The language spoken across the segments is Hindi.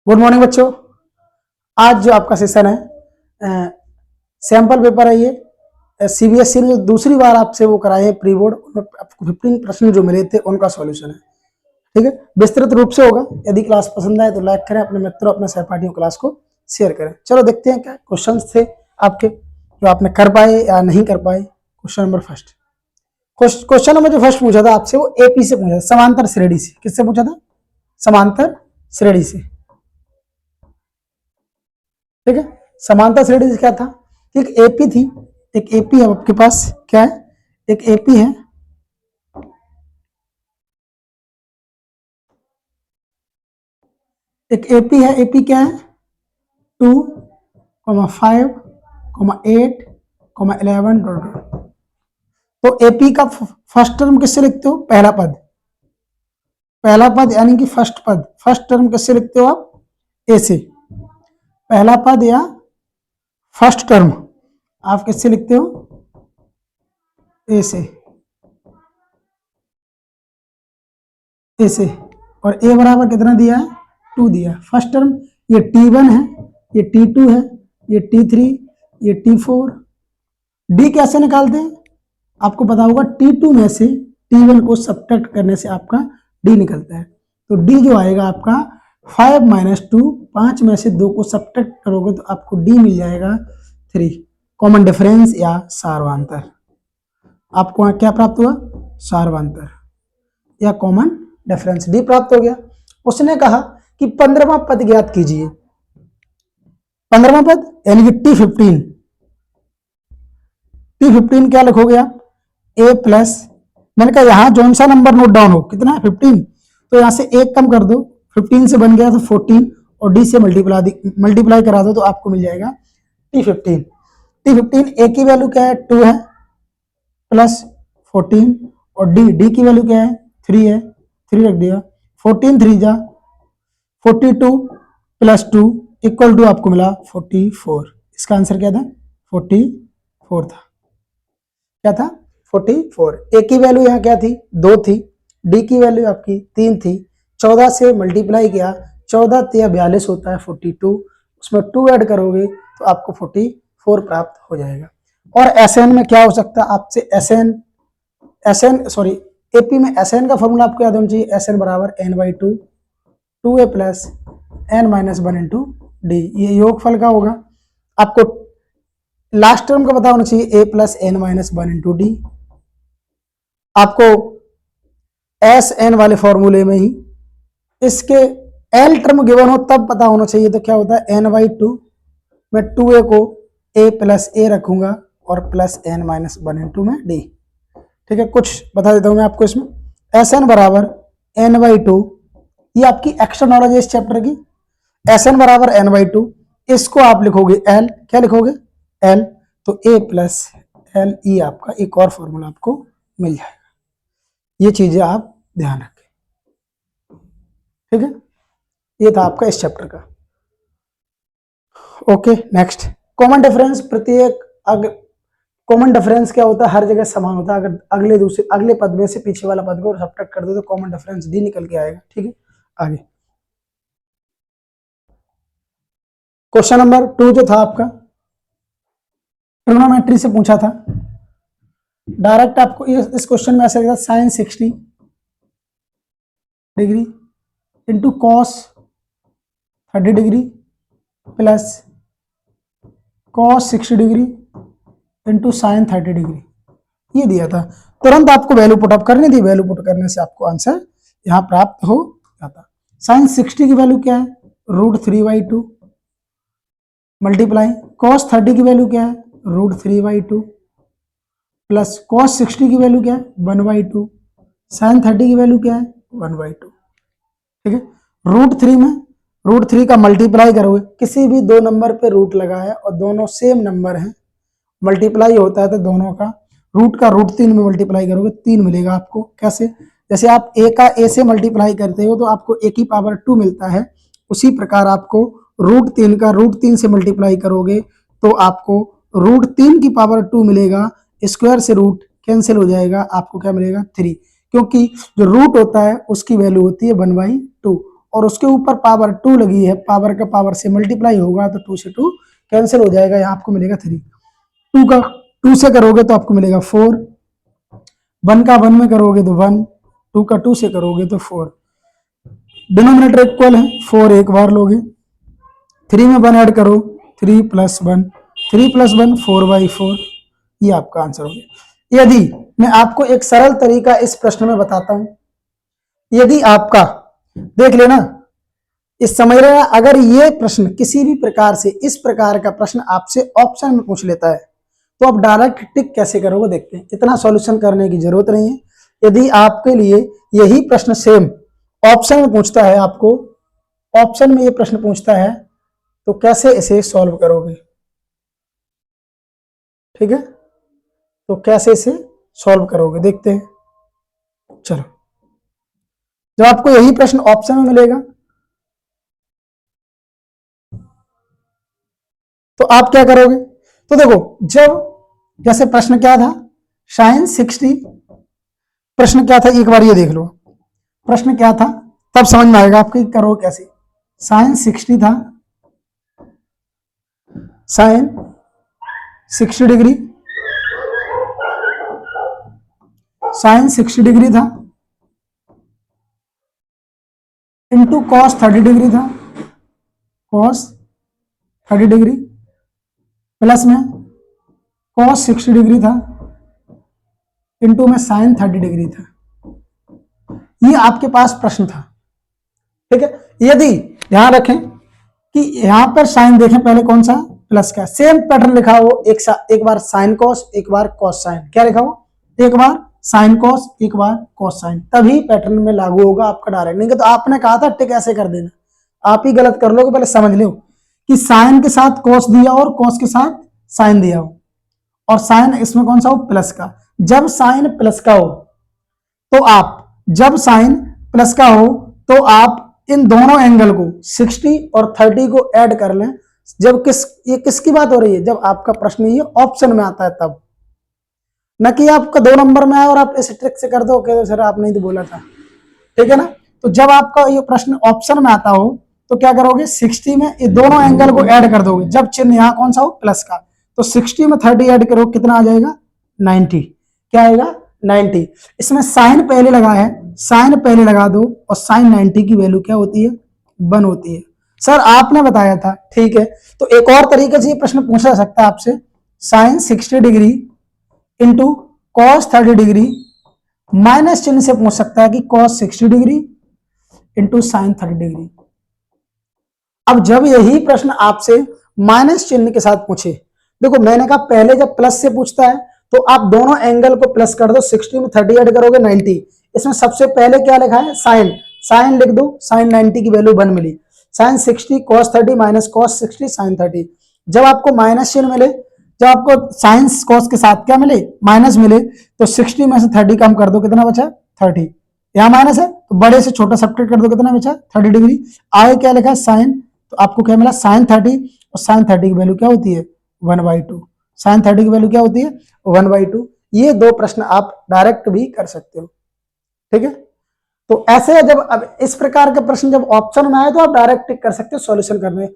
गुड मॉर्निंग बच्चों। आज जो आपका सेशन है सैंपल पेपर है ये सीबीएसई ने जो दूसरी बार आपसे वो कराए हैं प्री बोर्ड, आपको 15 प्रश्न जो मिले थे उनका सॉल्यूशन है। ठीक है, विस्तृत रूप से होगा। यदि क्लास पसंद आए तो लाइक करें, अपने मित्रों अपने सहपाठियों क्लास को शेयर करें। चलो देखते हैं क्या क्वेश्चन थे आपके जो आपने कर पाए या नहीं कर पाए। Question number first, question number जो फर्स्ट पूछा था आपसे वो एपी से पूछा था, समांतर श्रेणी से। किससे पूछा था? समांतर श्रेणी से। ठीक है, समांतर श्रेणी से क्या था? एक एपी थी, एक एपी है आपके पास। क्या है? एक एपी है, एक एपी है। एपी क्या है? 2, 5, 8, 11 डॉट। तो एपी का फर्स्ट टर्म किससे लिखते हो? पहला पद। पहला पद यानी कि फर्स्ट पद, फर्स्ट टर्म किससे लिखते हो आप? ए से। पहला पद या फर्स्ट टर्म आप किससे लिखते हो? ए से। ए से। और ए बराबर कितना दिया है? 2 दिया। फर्स्ट टर्म ये T1 है, ये T2 है, ये T3, ये T4। डी कैसे निकालते हैं? आपको पता होगा T2 में से T1 को सब्ट्रैक्ट करने से आपका डी निकलता है। तो डी जो आएगा आपका 5 - 2, 5 में से 2 को सब्ट्रैक्ट करोगे तो आपको डी मिल जाएगा 3। कॉमन डिफरेंस या सार्वंतर। आपको वहां क्या प्राप्त हुआ? सार्वंतर या कॉमन डिफरेंस, डी प्राप्त हो गया। उसने कहा कि 15वां पद ज्ञात कीजिए। 15वां पद यानी कि T15। T15 क्या लिखोगे आप? ए प्लस, मैंने कहा यहां जौन सा नंबर नोट डाउन हो, कितना है? 15। तो यहां से एक कम कर दो, 15 से बन गया तो 14, और डी से मल्टीप्लाई करा दो तो आपको मिल जाएगा T15। T15 ए की वैल्यू क्या है? 2 है, प्लस 14, और डी की वैल्यू क्या है? 3 है, 3 रख दिया। 14 3 जा 42 प्लस 2 इक्वल टू आपको मिला 44। इसका आंसर क्या था? 44 था। क्या था? 44। ए की वैल्यू यहाँ क्या थी? 2 थी। डी की वैल्यू आपकी 3 थी। 14 से मल्टीप्लाई किया, 14 × 42 होता है 42। उसमें 2 ऐड करोगे तो आपको 44 प्राप्त हो जाएगा। और एसएन में क्या हो सकता है आपसे? एसएन सॉरी, एपी में एसएन का फॉर्मूला आपको याद होना चाहिए। एसएन बराबर n/2, 2a plus n-1 into D. ये योगफल का होगा। आपको लास्ट टर्म का पता होना चाहिए, a plus n-1 into D. आपको एस एन वाले फॉर्मूले में ही इसके एल टर्म गिवन हो तब पता होना चाहिए। तो क्या होता है? n/2 में 2a को a प्लस a रखूंगा और प्लस n-1 इंटू में डी। ठीक है, कुछ बता देता हूं मैं आपको इसमें। एस एन बराबर n/2, ये आपकी एक्स्ट्रा नॉलेज है इस चैप्टर की। एस एन बराबर n/2, इसको आप लिखोगे एल। क्या लिखोगे? एल। तो ए प्लस एल ई आपका एक और फॉर्मूला आपको मिल जाएगा। ये चीजें आप ध्यान रखें। ठीक है, ये था आपका इस चैप्टर का। Okay, next common difference. प्रत्येक कॉमन डिफरेंस क्या होता है? हर जगह समान होता है। अगर अगले पद में से पीछे वाला पद को सब्ट्रैक्ट कर दो तो कॉमन डिफरेंस डी निकल के आएगा। ठीक है, आगे क्वेश्चन नंबर 2 जो था आपका ट्रिग्नोमेट्री से पूछा था। डायरेक्ट आपको इस क्वेश्चन में ऐसा लगता है sine 60 degree into cos 30 degree plus cos 60 degree into sine 30 degree, ये दिया था। तुरंत आपको वैल्यू पुटअप करनी थी। वैल्यू पुट करने से आपको आंसर यहां प्राप्त हो जाता। साइन 60 की वैल्यू क्या है? √3/2 मल्टीप्लाई कॉस 30 की वैल्यू क्या है? √3/2 प्लस कॉस 60 की वैल्यू क्या है? 1/2। साइन 30 की वैल्यू क्या है? 1/2। ठीक है, √3 में √3 का मल्टीप्लाई करोगे, किसी भी दो नंबर पे रूट लगा है और दोनों सेम नंबर हैं, मल्टीप्लाई होता है तो दोनों का रूट का √3 में मल्टीप्लाई करोगे 3 मिलेगा आपको। कैसे? जैसे आप a का a से मल्टीप्लाई करते हो तो आपको a की पावर 2 मिलता है, उसी प्रकार आपको √3 का √3 से मल्टीप्लाई करोगे तो आपको √3 की पावर 2 मिलेगा। स्क्वायर से रूट कैंसिल हो जाएगा, आपको क्या मिलेगा? 3, क्योंकि जो रूट होता है उसकी वैल्यू होती है 1/2 और उसके ऊपर पावर 2 लगी है, पावर का पावर से मल्टीप्लाई होगा तो 2 से 2 कैंसिल हो जाएगा, यहाँ आपको मिलेगा 3। 2 का 2 से करोगे तो आपको मिलेगा 4, 1 का 1 में करोगे तो 1, 2 का 2 से करोगे तो 4। डिनोमिनेटर इक्वल है, 4 एक बार लोगे, 3 में 1 ऐड करो, 3 प्लस 1, 3 प्लस 1 4/4, ये आपका आंसर हो गया। यदि मैं आपको एक सरल तरीका इस प्रश्न में बताता हूं, यदि आपका देख लेना, इस समझ रहे हैं, अगर ये प्रश्न किसी भी प्रकार से इस प्रकार का प्रश्न आपसे ऑप्शन में पूछ लेता है तो आप डायरेक्ट टिक कैसे करोगे देखते हैं, इतना सॉल्यूशन करने की जरूरत नहीं है। यदि आपके लिए यही प्रश्न सेम ऑप्शन में पूछता है, आपको ऑप्शन में ये प्रश्न पूछता है तो कैसे इसे सॉल्व करोगे, ठीक है, तो कैसे इसे सॉल्व करोगे देखते हैं। चलो, जब आपको यही प्रश्न ऑप्शन में मिलेगा तो आप क्या करोगे, तो देखो, जब जैसे प्रश्न क्या था, sin 60, प्रश्न क्या था एक बार ये देख लो, प्रश्न क्या था तब समझ में आएगा आपको करो कैसे। sin 60 था, sin 60 डिग्री, sin 60 डिग्री था इंटू cos 30 डिग्री था, cos 30 डिग्री प्लस में cos 60 डिग्री था इंटू में sin 30 डिग्री था। ये आपके पास प्रश्न था, ठीक है। यदि ध्यान रखें कि यहां पर साइन देखें पहले कौन सा, प्लस का, सेम पैटर्न लिखा हो, एक बार साइन कॉस एक बार कॉस साइन, क्या लिखा हो, एक बार साइन कॉस एक बार कॉस साइन, तभी पैटर्न में लागू होगा आपका डायरेक्ट। नहीं तो आपने कहा था टिक ऐसे कर देना, आप ही गलत कर लोगे। पहले समझ लो कि साइन के साथ कॉस दिया और कॉस के साथ साइन दिया हो, और साइन इसमें कौन सा हो, प्लस का। जब साइन प्लस का हो तो आप, जब साइन प्लस का हो तो आप इन दोनों एंगल को 60 और 30 को ऐड कर लें। जब ये किसकी बात हो रही है, जब आपका प्रश्न ये ऑप्शन में आता है तब, न कि आपका 2 नंबर में आया और आप इस ट्रिक से कर दो कि सर आपने ही तो बोला था, ठीक है ना। तो जब आपका ये प्रश्न ऑप्शन में आता हो तो क्या करोगे, 60 में ये दोनों एंगल को ऐड कर दोगे, जब चिन्ह यहां कौन सा हो, प्लस का, तो 60 में 30 ऐड करो, कितना आ जाएगा, 90। क्या आएगा, 90। इसमें साइन पहले लगा है, साइन पहले लगा दो, और साइन 90 की वैल्यू क्या होती है, 1 होती है। सर आपने बताया था, ठीक है। तो एक और तरीके से ये प्रश्न पूछा जा सकता है आपसे, sine 60 degree into cos 30 degree, minus चिन्ह से पूछ सकता है कि cos 60 degree into sine 30 degree. अब जब यही प्रश्न आपसे माइनस चिन्ह के साथ पूछे, देखो मैंने कहा पहले जब प्लस से पूछता है तो आप दोनों एंगल को प्लस कर दो, 60 में 30 ऐड करोगे 90। इसमें सबसे पहले क्या लिखा है, साइन, साइन लिख दो, साइन 90 की वैल्यू 1 मिली, sine 60 cos 30 minus cos 60 sine 30। जब आपको माइनस चिन्ह मिले, जब आपको साइन cos के साथ क्या मिले, माइनस मिले, तो 60 में से 30 कम कर दो, कितना बचा, 30। यहाँ माइनस है तो बड़े से छोटा सब्ट्रैक्ट कर दो, कितना बचा, 30 डिग्री। आगे क्या लिखा है, साइन, तो आपको क्या मिला, साइन 30, और साइन 30 की वैल्यू क्या होती है, 1/2। साइन 30 की वैल्यू क्या होती है, 1/2। ये दो प्रश्न आप डायरेक्ट भी कर सकते हो, ठीक है। तो ऐसे जब अब इस प्रकार के प्रश्न जब ऑप्शन में आए तो आप डायरेक्ट टिक कर सकते हो सॉल्यूशन करने।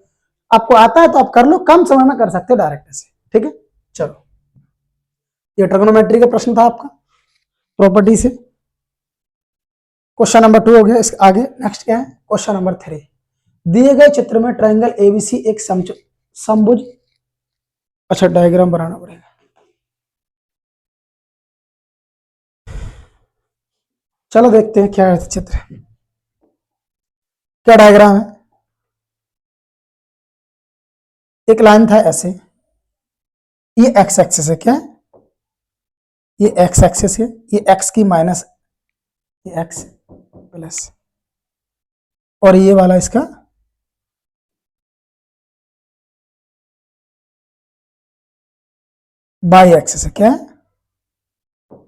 आपको आता है तो आप कर लो, कम समय में कर सकते हो डायरेक्ट ऐसे, ठीक है। चलो, ये ट्रिगोनोमेट्री का प्रश्न था आपका प्रॉपर्टी से। क्वेश्चन नंबर 2 हो गया। इसके आगे नेक्स्ट क्या है, क्वेश्चन नंबर 3। दिए गए चित्र में ट्रायंगल एबीसी एक समभुज, अच्छा डायग्राम बनाना पड़ेगा। चलो देखते हैं क्या है चित्र, क्या डायग्राम है। एक लाइन था ऐसे, ये एक्स एक्सिस है, क्या है, ये एक्स एक्सिस है, ये एक्स की माइनस, ये एक्स प्लस, और ये वाला इसका बाई एक्सिस है, क्या है,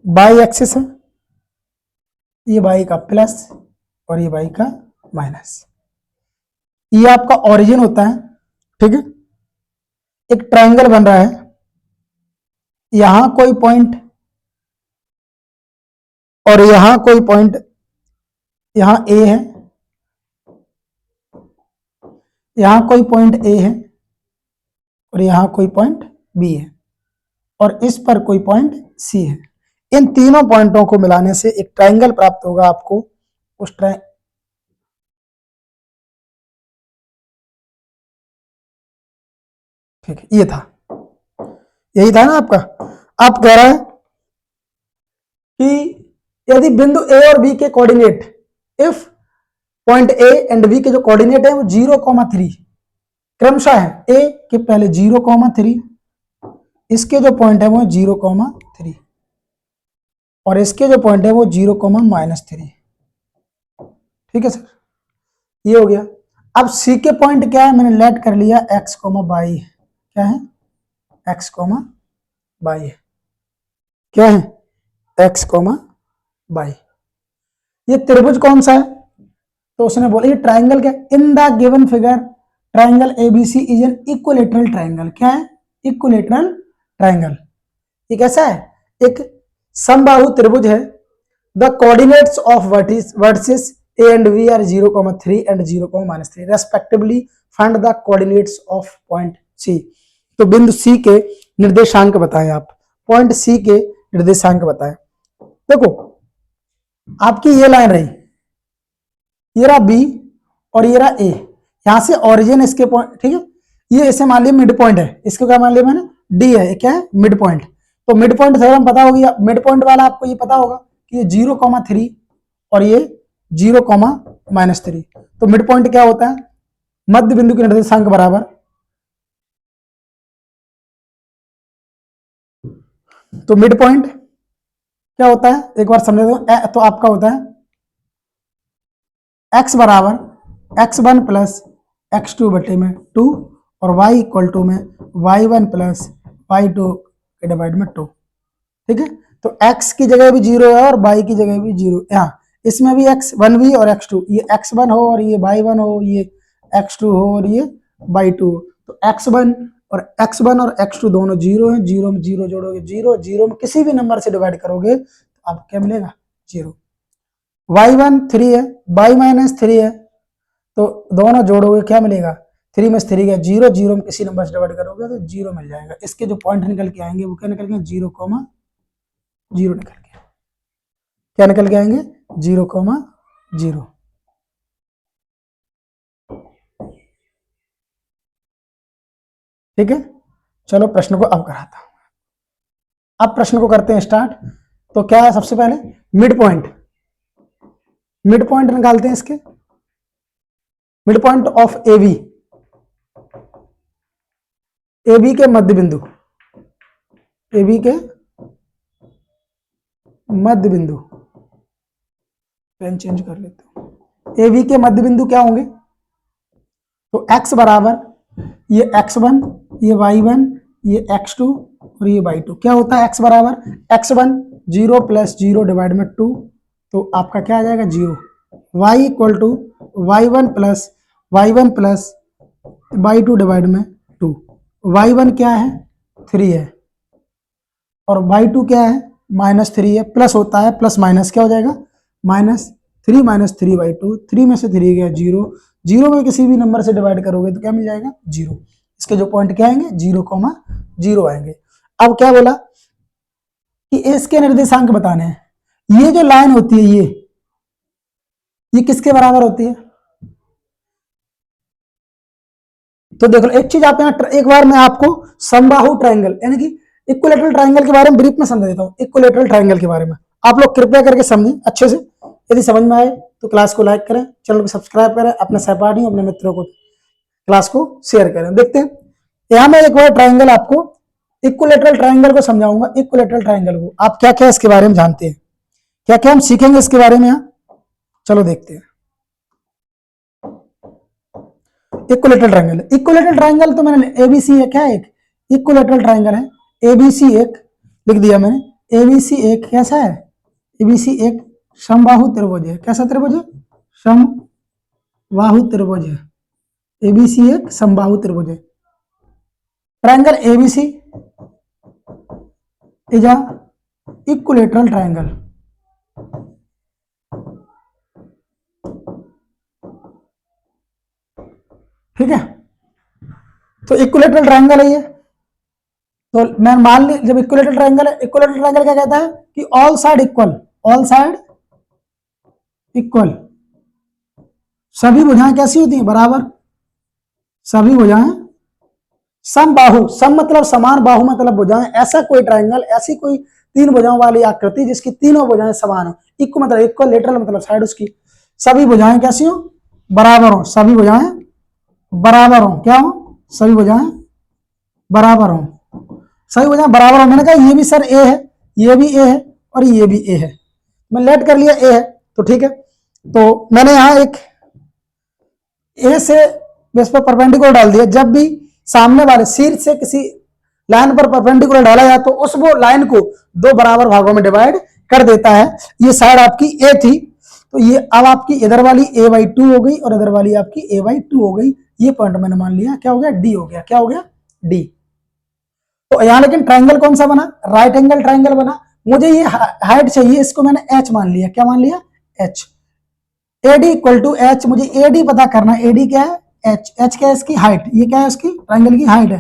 बाई एक्सिस है, ये बाई का प्लस और ये बाई का माइनस। ये आपका ओरिजिन होता है, ठीक है। एक ट्रायंगल बन रहा है, यहां कोई पॉइंट और यहां कोई पॉइंट, यहां ए है यहाँ कोई पॉइंट ए है और यहाँ कोई पॉइंट बी है और इस पर कोई पॉइंट सी है। इन तीनों पॉइंटों को मिलाने से एक ट्रायंगल प्राप्त होगा आपको। उस ठीक है, ये था, यही था ना आपका। आप कह रहे हैं कि यदि बिंदु ए और बी के coordinate, if point A and B के जो कोऑर्डिनेट है वो 0,3 क्रमशः है, ए के पहले 0,3, इसके जो पॉइंट है वो 0,3 और इसके जो पॉइंट है वो 0,-3। ठीक है सर, ये हो गया। अब सी के पॉइंट क्या है, मैंने लेट कर लिया x, y। क्या है, x, y है। क्या है, x, y। ये त्रिभुज कौन सा है, तो उसने बोला ये ट्राइंगल क्या, in the given figure triangle ABC is an equilateral triangle. क्या है, इक्विलेटरल ट्राइंगल। ये कैसा है, एक समबाहु त्रिभुज है। The coordinates of vertices A and B are 0,3 and 0,-3 respectively. Find the coordinates of point C. तो बिंदु सी के निर्देशांक बताएं आप, पॉइंट सी के निर्देशांक बताएं। देखो आपकी ये लाइन रही, ये रहा बी और ये रहा ए, यहां से ओरिजिन इसके पॉइंट, ठीक है, ये ऐसे मान लिया मिड पॉइंट है, इसको क्या मान लिया मैंने, डी है, क्या है, मिड पॉइंट। तो मिड पॉइंट थ्योरम पता होगी, मिड पॉइंट वाला आपको ये पता होगा कि ये 0,3 और ये 0,-3। तो मिड पॉइंट क्या होता है, मध्य बिंदु के निर्देशांक बराबर। तो मिड पॉइंट क्या होता है, एक बार समझ दो। तो आपका होता है x बराबर x1 प्लस x2 बटे में 2 और y इक्वल टू में y1 प्लस y2 के डिवाइड में 2। ठीक है, तो x की जगह भी 0 है और y की जगह भी 0। यहाँ इसमें भी x1 भी और x2, ये x1 हो और ये y1 हो, ये x2 हो और ये y2 हो। तो x1 और x2 दोनों 0 है, 0 में 0 जोड़ोगे 0, 0 में किसी भी नंबर से डिवाइड करोगे तो आपको क्या मिलेगा, 0। y1 3 है, y-3 है, तो दोनों जोड़ोगे क्या मिलेगा, 3 में 3 गया 0, 0 में किसी नंबर से डिवाइड करोगे तो 0 मिल जाएगा। इसके जो पॉइंट निकल के आएंगे वो क्या निकल के, 0,0 निकल के, क्या निकल के आएंगे, 0,0। ठीक है, चलो प्रश्न को अब कराता हूं। अब प्रश्न को करते हैं स्टार्ट। तो क्या है, सबसे पहले मिड पॉइंट, मिड पॉइंट निकालते हैं इसके, midpoint of AB, AB के मध्य बिंदु, एबी के मध्य बिंदु, पेन चेंज कर लेते हूं। एबी के मध्य बिंदु क्या होंगे, तो x बराबर ये x1, ये y1, ये x2 और ये y2। क्या होता है x बराबर x1 0 प्लस 0 डिवाइड में 2, तो आपका क्या आ जाएगा, 0। y equal to y1 plus y2 divide में 2। y1 क्या है, 3 है और y2 क्या है, -3 है। प्लस होता है, प्लस माइनस क्या हो जाएगा, -3 3 में से 3 गया 0, 0 में किसी भी नंबर से डिवाइड करोगे तो क्या मिल जाएगा, 0। इसके जो पॉइंट क्या आएंगे, 0,0 आएंगे। अब क्या बोला कि इसके निर्देशांक बताने हैं। ये जो लाइन होती है ये किसके बराबर होती है, तो देखो एक चीज आप यहाँ, एक बार मैं आपको समबाहु ट्राइंगल यानी कि इक्विलेटरल ट्राइंगल के बारे में ब्रीफ में समझा देता हूँ। इक्विलेटरल ट्राइंगल के बारे में आप लोग कृपया करके समझें अच्छे से। यदि समझ में आए तो क्लास को लाइक करें, चैनल को सब्सक्राइब करें, अपने सहपाठी अपने मित्रों को क्लास को शेयर करें। देखते हैं, यहाँ मैं एक बार ट्राइंगल आपको इक्विलेटरल ट्राइंगल को समझाऊंगा। इक्विलेटरल ट्राइंगल को आप क्या क्या इसके बारे में जानते हैं, क्या क्या हम सीखेंगे इसके बारे में यहाँ, चलो देखते हैं। इक्विलेटरल ट्राइंगल, इक्विलेटरल ट्राइंगल तो मैंने एबीसी है, क्या एक इक्विलेटरल ट्राइंगल है, एबीसी एक लिख दिया मैंने। एबीसी एक कैसा है, एबीसी एक समबाहु त्रिभुज है। कैसा त्रिभुज है, समबाहु त्रिभुज है। एबीसी एक समबाहु त्रिभुज है। Triangle ABC is a equilateral triangle. ठीक है। तो इक्विलेटरल ट्रायंगल है ये। तो मैं मान ली जब इक्विलेटरल ट्रायंगल है, इक्विलेटरल ट्रायंगल क्या कहता है कि all side equal, all side equal, सभी भुजाएं कैसी होती हैं, बराबर, सभी भुजाएं सम बाहु, सम मतलब समान, बाहु मतलब भुजाएं, ऐसा कोई ट्रायंगल, ऐसी कोई तीन भुजाओं वाली आकृति जिसकी तीनों भुजाएं समान हो, इक्व मतलब इक्वल, लेटरल मतलब साइड उसकी, सभी भुजाएं कैसी हो, बराबर हो, सभी भुजाएं बराबर हो, क्या हो, सभी भुजाएं बराबर हो, सभी भुजाएं बराबर हो। मैंने कहा ये भी सर ए है, ये भी ए है और ये भी ए है, मैं लेट कर लिया ए है, तो ठीक है। तो मैंने यहां एक ए से बेस पर परपेंडिकुलर डाल दिया। जब भी सामने वाले शीर्ष से किसी लाइन पर परपेंडिकुलर डाला जाए तो उस वो लाइन को दो बराबर भागों में डिवाइड कर देता है। ये साइड आपकी ए थी, तो ये अब आपकी इधर वाली a/2 हो गई और इधर वाली आपकी a/2 हो गई। ये पॉइंट मैंने मान लिया, क्या हो गया, डी हो गया, क्या हो गया, डी। तो यहां लेकिन ट्राइंगल कौन सा बना, राइट एंगल ट्राइंगल बना। मुझे ये हाइट चाहिए, इसको मैंने h मान लिया, क्या मान लिया, h। AD equal to H, मुझे AD पता करना है, AD क्या है, h क्या है इसकी हाइट, ये क्या है इसकी ट्राइंगल की हाइट है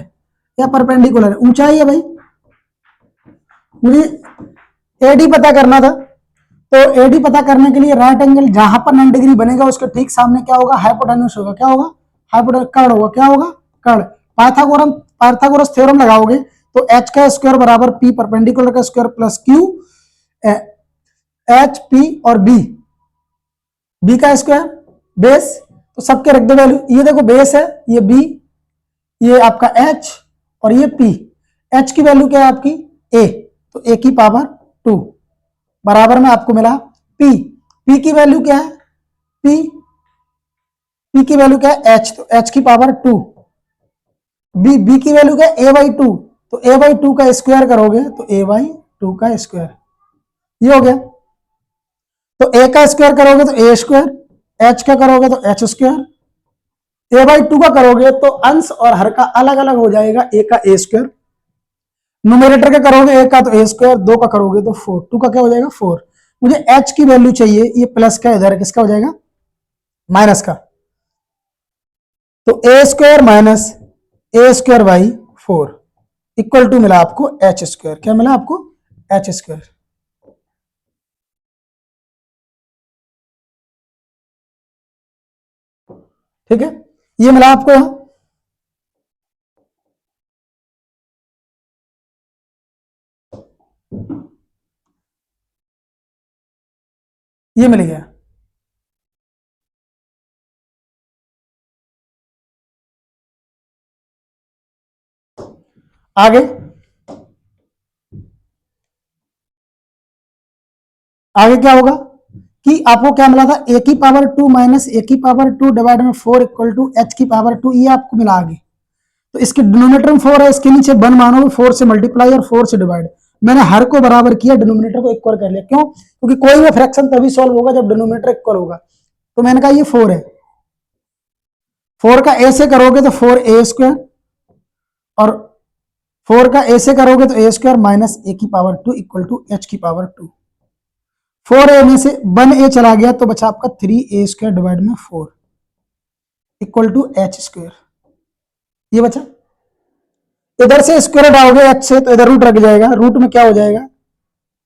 या परपेंडिकुलर है, ऊंचाई है भाई, मुझे AD पता करना था। तो AD पता करने के लिए राइट एंगल जहां पर 90 डिग्री बनेगा उसके ठीक सामने क्या होगा, हाइपोटेन्यूस होगा, क्या होगा, हाइपोटेन्यूस, कर्ण होगा, क्या होगा, कर्ण। पाइथागोरस थ्योरम लगाओगे तो h का स्क्वायर बराबर p परपेंडिकुलर का square plus q, h p और b का स्क्वायर, बेस, तो सबके रख दो वैल्यू। ये देखो बेस है, ये b, ये आपका h और ये p। h की वैल्यू क्या है आपकी a, तो a की पावर 2 बराबर में आपको मिला p। p की वैल्यू क्या है, p की वैल्यू क्या है h, तो h की पावर 2। b की वैल्यू क्या है a/2, तो a/2 का स्क्वायर करोगे तो a/2 का स्क्वायर, ये हो गया। तो a का स्क्वायर करोगे तो a स्क्वायर, h का करोगे तो h स्क्वायर, a/2 का करोगे तो अंश और हर का अलग अलग हो जाएगा, a का a स्क्वायर, न्यूमरेटर का करोगे a का तो a स्क्वायर, 2 का करोगे तो 4, 2 का क्या हो जाएगा 4। मुझे h की वैल्यू चाहिए, ये प्लस का इधर किसका हो जाएगा, माइनस का, तो a square minus a square by 4 equal to मिला आपको h स्क्वायर, क्या मिला आपको, h स्क्वायर। ठीक है, ये मिला आपको यहां, ये मिल गया। आगे आगे क्या होगा कि आपको क्या मिला था, a की पावर 2 माइनस a की पावर 2 डिवाइड में 4 इक्वल टू h की पावर 2, ये आपको मिला आगे। तो इसके डिनोमिनेटर में 4 है, इसके नीचे 1 मानोगे, 4 से मल्टीप्लाई और 4 से डिवाइड। मैंने हर को बराबर किया, डिनोमिनेटर को इक्वल कर लिया, क्यों, क्योंकि कोई भी फ्रैक्शन तभी सॉल्व होगा जब डिनोमिनेटर इक्वल होगा। तो मैंने कहा ये 4 है, 4 का a से करोगे तो 4a स्क्वायर, और 4 का a से करोगे तो a स्क्वायर माइनस a की पावर 2 इक्वल टू h की पावर 2। 4a में से 1a चला गया तो बचा आपका 3a स्क्वायर डिवाइड में 4 इक्वल टू h स्क्वायर, ये बचा। इधर से स्क्वायर हटाओगे h से तो इधर रूट रख जाएगा, रूट में क्या हो जाएगा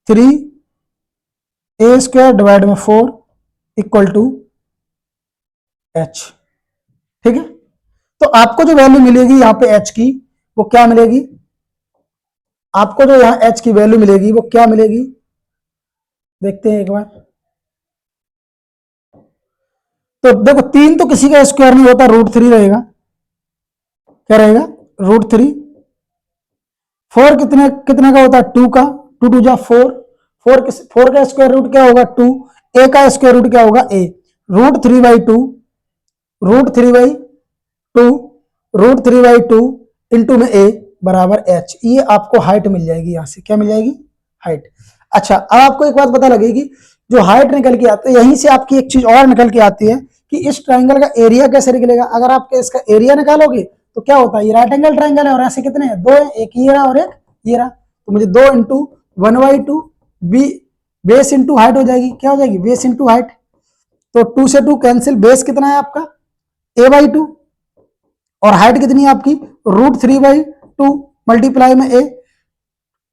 3a स्क्वायर डिवाइड में 4 इक्वल टू h। ठीक है, तो आपको जो वैल्यू मिलेगी यहाँ पे h की, वो क्या मिलेगी, आपको जो यहाँ h की वैल्यू मिलेगी वो क्या मिलेगी, देखते हैं एक बार। तो देखो 3 तो किसी का स्क्वायर नहीं होता, √3 रहेगा, क्या रहेगा, √3। 4 कितने कितने का होता है, 2 का, 2 2 जा 4, 4 का स्क्वायर रूट क्या होगा 2, a का स्क्वायर रूट क्या होगा a, √3/2, √3/2, √3/2 इंटू में a बराबर h। ये आपको हाइट मिल जाएगी, यहां से क्या मिल जाएगी, हाइट। अच्छा, अब आपको एक बात पता लगेगी, जो हाइट निकल के आती है यहीं से आपकी एक चीज और निकल के आती है कि इस ट्राइंगल का एरिया कैसे निकलेगा। अगर आप इसका एरिया निकालोगे तो क्या होता है, ये राइट एंगल ट्राइंगल है और ऐसे कितने हैं, 2 है, एक ये रहा और एक ये रहा, तो मुझे 2 into 1/2 B base into height हो जाएगी, क्या हो जाएगी, बेस इंटू हाइट। तो 2 से 2 कैंसिल, बेस कितना है आपका a/2, और हाइट कितनी है आपकी √3/2 मल्टीप्लाई में ए,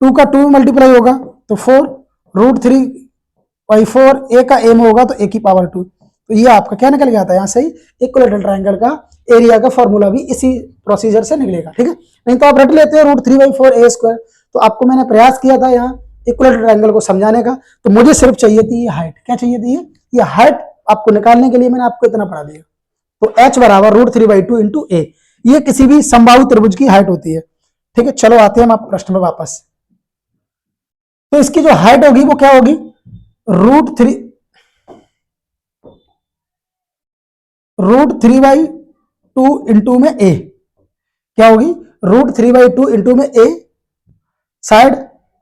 2 का 2 में मल्टीप्लाई होगा तो 4, √3/4 ए का ए में होगा तो ए की पावर 2। तो ये आपका क्या निकल गया था यहाँ से ही इक्विलेटरल ट्रायंगल का एरिया का फॉर्मूला भी इसी प्रोसीजर से निकलेगा, ठीक है। नहीं तो आप रट लेते हो √3/4 ए स्क्वायर। तो आपको मैंने प्रयास किया था यहाँ इक्विलेटरल ट्रायंगल को समझाने का, तो मुझे सिर्फ चाहिए थी ये हाइट। क्या चाहिए थी? ये हाइट आपको निकालने के लिए मैंने आपको इतना पढ़ा दिया। तो h बराबर √3/2 इंटू ए, ये किसी भी समबाहु त्रिभुज की हाइट होती है, ठीक है। चलो आते हैं हम आप प्रश्न में वापस। तो इसकी जो हाइट होगी वो क्या होगी? √3/2 इंटू में ए क्या होगी? √3/2 इंटू में ए साइड,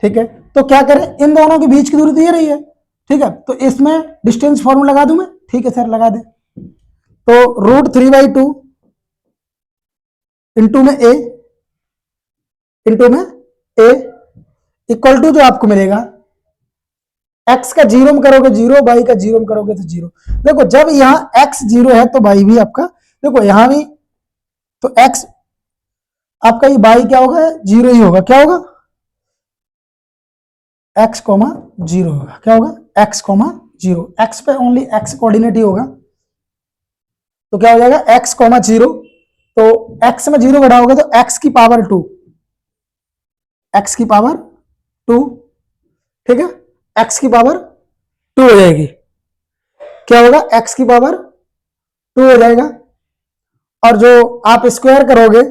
ठीक है। तो क्या करें, इन दोनों के बीच की दूरी दे रही है, ठीक है। तो इसमें डिस्टेंस फॉर्मूला लगा दूं मैं, ठीक है सर लगा दे। तो √3/2 इंटू में ए इक्वल टू जो आपको मिलेगा x का 0 में करोगे 0, y का 0 में करोगे तो 0। देखो जब यहां x 0 है तो y भी आपका, देखो यहां भी तो x आपका ये y क्या होगा? 0 ही होगा। क्या होगा? x, 0 होगा। क्या होगा? x, 0। x पे ओनली x कोऑर्डिनेट ही होगा, तो क्या हो जाएगा? x, 0। तो x में 0 बढ़ाओगे तो x की पावर 2, x की पावर 2, ठीक है। x की पावर 2 हो जाएगी। क्या होगा? x की पावर 2 हो जाएगा। और जो आप स्क्वायर करोगे,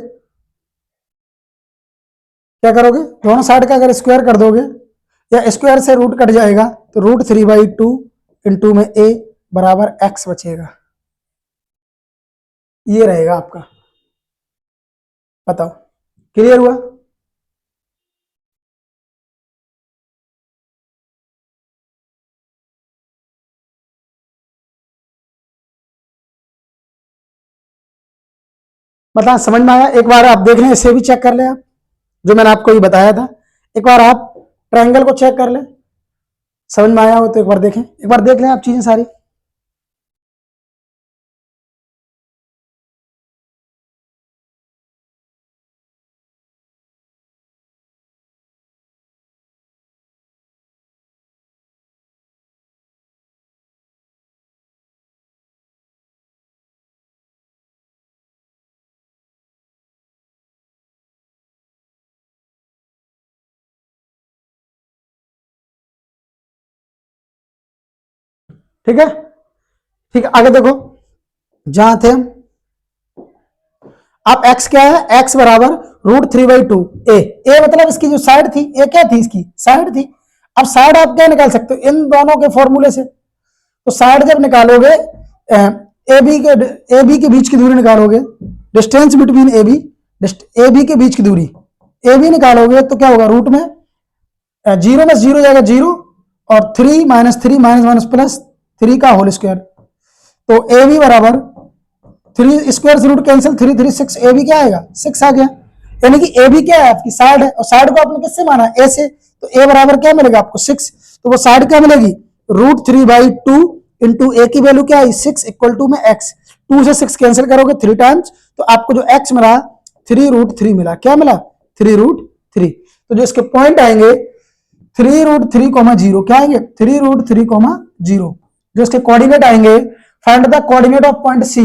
क्या करोगे? दोनों साइड का अगर स्क्वायर कर दोगे या स्क्वायर से रूट कट जाएगा तो √3/2 इंटू में a बराबर x बचेगा। ये रहेगा आपका। बताओ क्लियर हुआ? मतलब समझ में आया? एक बार आप देख लें, इसे भी चेक कर लें आप, जो मैंने आपको ये बताया था। एक बार आप ट्रायंगल को चेक कर लें, समझ में आया हो तो एक बार देखें, एक बार देख लें आप चीजें सारी। ठीक है, ठीक है। आगे देखो, जहां थे हम, आप x क्या है? x बराबर √3/2 ए मतलब इसकी जो साइड थी, ए क्या थी? इसकी साइड थी। अब साइड आप क्या निकाल सकते हो? इन दोनों के फॉर्मूले से। तो साइड जब निकालोगे, ए बी के बीच की दूरी निकालोगे, डिस्टेंस बिटवीन ए बी के बीच की दूरी ए बी निकालोगे तो क्या होगा? रूट में 0 में 0 जाएगा 0, और 3 -3 माइनस प्लस 3 का होल स्क्वायर। तो ए बी बराबर 3 स्क्वायर से रूट कैंसिल, 3 3 6, ए बी क्या आएगा? 6 आ गया। यानी कि ए बी क्या है? आपकी साइड है, और साइड को आपने किससे माना? ए से। तो ए बराबर क्या मिलेगा आपको? 6। तो वो साइड क्या मिलेगी? √3/2 इंटू ए की वैल्यू क्या है? 6 इक्वल टू में x। 2 से 6 कैंसिल करोगे 3 टाइम्स, तो आपको जो x मिला 3√3 मिला। क्या मिला? 3√3। तो जो इसके पॉइंट आएंगे 3√3, क्या आएंगे? 3√3, जो इसके कोऑर्डिनेट आएंगे, find the coordinate of point C.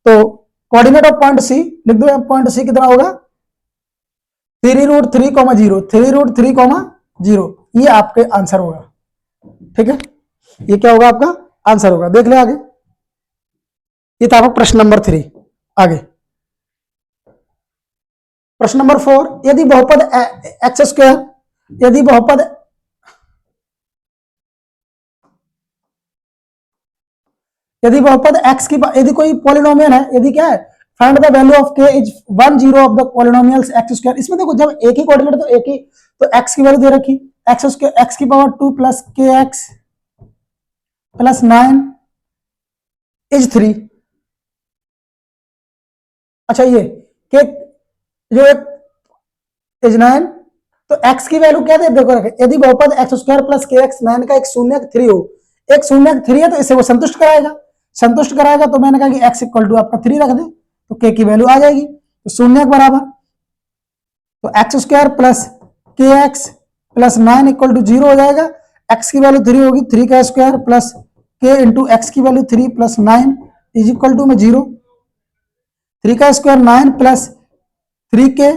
तो कोऑर्डिनेट ऑफ पॉइंट सी लिख दो। पॉइंट सी कितना होगा? 3√3, 3√3, ये आपके आंसर होगा, ठीक है। ये क्या होगा? आपका आंसर होगा। देख ले आगे, ये था आपका प्रश्न नंबर 3। आगे प्रश्न नंबर 4, यदि बहुपद x स्क्वायर, यदि बहुपद x की, यदि कोई पॉलिनोमियल है, यदि क्या है? Find the value of k is 1 0 of the polynomials x square. इसमें देखो जब एक ही कोऑर्डिनेट तो एक ही, तो x की वैल्यू दे रखी x स्क्वायर, x की power 2 plus kx plus 9 is 3। अच्छा ये k जो इज 9, तो x की वैल्यू क्या दे? देखो यदि बहुपद x स्क्वायर प्लस kx 9 का एक शून्य 3 हो, एक शून्य 3 है तो इसे वो संतुष्ट कराएगा। तो मैंने कहा कि x इक्वल टू आपका 3 रख दे, तो k की वैल्यू आ जाएगी। तो शून्य के बराबर, तो एक्स स्क्वायर प्लस के एक्स प्लस 9 इक्वल टू 0 हो जाएगा। एक्स की वैल्यू 3 होगी, 3 का स्क्वायर प्लस के इंटू एक्स की value 3 plus 9 is equal to में 0। 3 का स्क्वायर 9 प्लस 3 के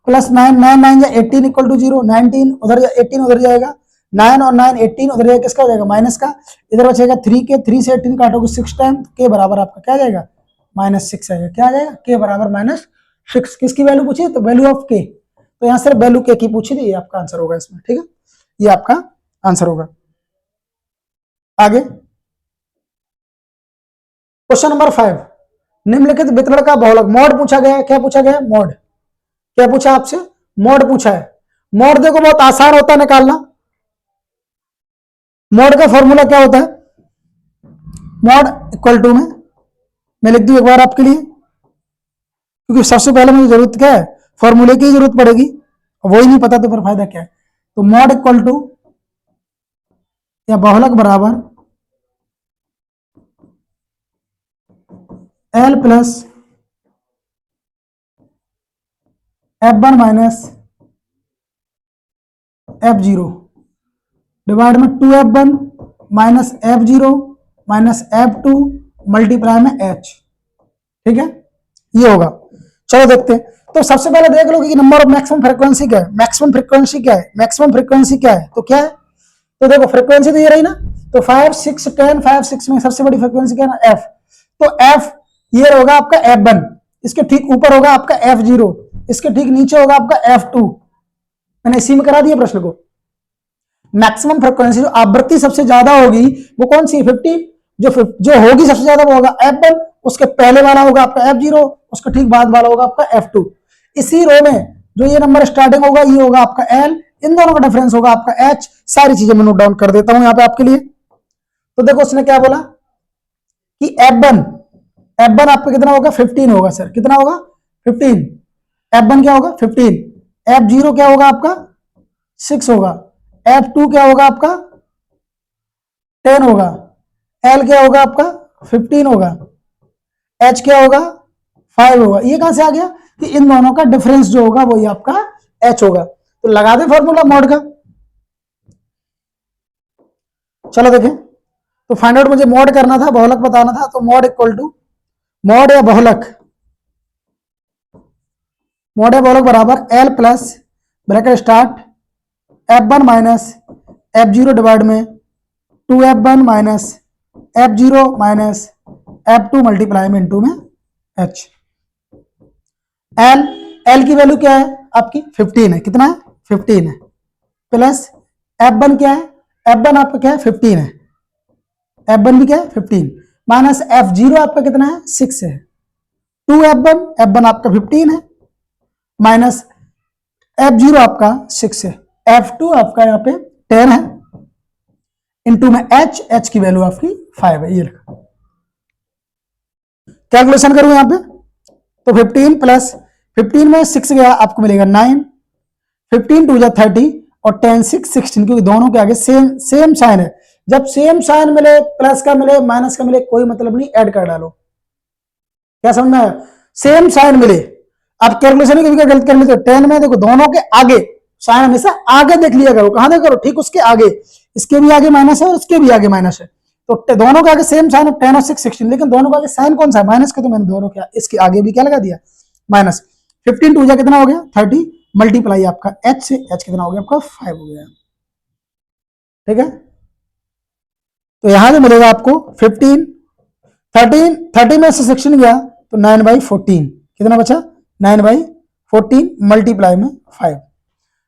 प्लस 9, 9 9 या 18 इक्वल टू 0, 19 उधर 18 उधर जाएगा, 9 और 9 18 उधर जाएगा, किसका हो जाएगा माइनस का, इधर बचेगा 3 के, 3 से 18 काटोगे 6 टाइम, के बराबर आपका क्या आ जाएगा -6 आएगा। क्या आ जाएगा, के बराबर -6। किसकी वैल्यू पूछी, तो वैल्यू ऑफ के, तो यहाँ सिर्फ वैल्यू के की पूछी थी, ये आपका आंसर होगा इसमें, ठीक है, ये आपका आंसर होगा। आगे क्वेश्चन नंबर 5, निम्नलिखित वितरण का बहुलक, मॉड पूछा गया है। क्या पूछा गया है, मॉड। क्या पूछा आपसे, मॉड पूछा है। मॉड देखो बहुत आसान होता है निकालना। मॉड का फॉर्मूला क्या होता है, मॉड इक्वल टू में मैं लिख दूं एक बार आपके लिए, क्योंकि सबसे पहले मुझे जरूरत क्या है, फॉर्मूले की जरूरत पड़ेगी, वो ही नहीं पता तो फिर फायदा क्या है। तो मॉड इक्वल टू या बहुलक बराबर L plus F1 minus F0 divide में 2F1 minus F0 minus F2 multiply में H, ठीक है, ये होगा। चलो देखते हैं। तो सबसे पहले देख लो कि नंबर ऑफ मैक्सिमम फ्रीक्वेंसी क्या है, मैक्सिमम फ्रीक्वेंसी क्या है, मैक्सिमम फ्रीक्वेंसी क्या है, तो क्या है, तो देखो फ्रीक्वेंसी तो ये रही ना, तो 5 6 10, 5 6 में सबसे बड़ी फ्रीक्वेंसी क्या है ना, F। तो F ये होगा आपका F1, इसके ठीक ऊपर होगा आपका F0, इसके ठीक नीचे होगा आपका F2। मैंने इसी में करा दिया प्रश्न को। मैक्सिमम फ्रीक्वेंसी जो आवृत्ति सबसे ज्यादा होगी वो कौन सी, 50, जो होगी सबसे ज्यादा वो होगा F1, उसके पहले वाला होगा आपका F0, उसके ठीक बाद वाला होगा आपका F2। इसी रो में जो ये नंबर स्टार्टिंग होगा ये होगा आपका L, इन दोनों का डिफरेंस होगा आपका H। सारी चीजें मैं नोट डाउन कर देता हूं यहाँ पे आपके लिए। तो देखो उसने क्या बोला कि F1 आपका कितना होगा, 15 होगा सर, कितना होगा 15। F1 क्या होगा 15, F0 क्या होगा आपका 6 होगा, F2 क्या होगा आपका 10 होगा, L क्या होगा आपका 15 होगा, H क्या होगा 5 होगा। ये कहां से आ गया कि इन दोनों का डिफरेंस जो होगा वही आपका H होगा। तो लगा दे फॉर्मूला मॉड का। चलो देखें, तो फाइंड आउट मुझे मॉड करना था, बहुलक बताना था। तो मॉड इक्वल टू मॉड या बहुलक, मॉड या बहुलक बराबर L plus bracket start F1 minus F0 divide में 2F1 minus F0 minus F2 multiply में इंटू में H। L की वैल्यू क्या है आपकी 15 है, कितना है 15 है, प्लस F1 क्या है, F1 आपका क्या है 15 है, F1 भी क्या है 15, माइनस F0 आपका कितना है 6 है, 2F1, F1 आपका 15 है, माइनस F0 आपका 6 है, F2 आपका यहाँ पे 10 है, इंटू में H की वैल्यू आपकी 5 है। ये लिखा, कैलकुलेशन करूं यहाँ पे, तो 15 प्लस 15 में 6 गया आपको मिलेगा 9, 15 2 जा 30 और 10 6 16, क्योंकि दोनों के आगे सेम साइन है। जब सेम साइन मिले, प्लस का मिले माइनस का मिले, कोई मतलब नहीं, ऐड कर डालो। क्या समझ में आया, सेम साइन मिले। आप कैलकुलेशन कभी क्या गलत कर लेते हो, 10 में देखो दोनों के आगे साइन हमेशा आगे देख लिया करो, कहां देख करो, ठीक उसके आगे, इसके भी आगे माइनस है और इसके भी आगे माइनस है, तो दोनों के आगे सेम साइन है 10 और 6 16, लेकिन दोनों के आगे साइन कौन सा है, माइनस का, तो मैंने दोनों के इसके आगे भी क्या लगा दिया माइनस। 15 टू जा कितना हो गया 30, मल्टीप्लाई आपका H से, H कितना हो गया आपका 5 हो गया, ठीक है। तो यहां जो मिलेगा आपको 15, 30 में से 16 गया तो 9/14, कितना बचा 9/14 मल्टीप्लाई में 5,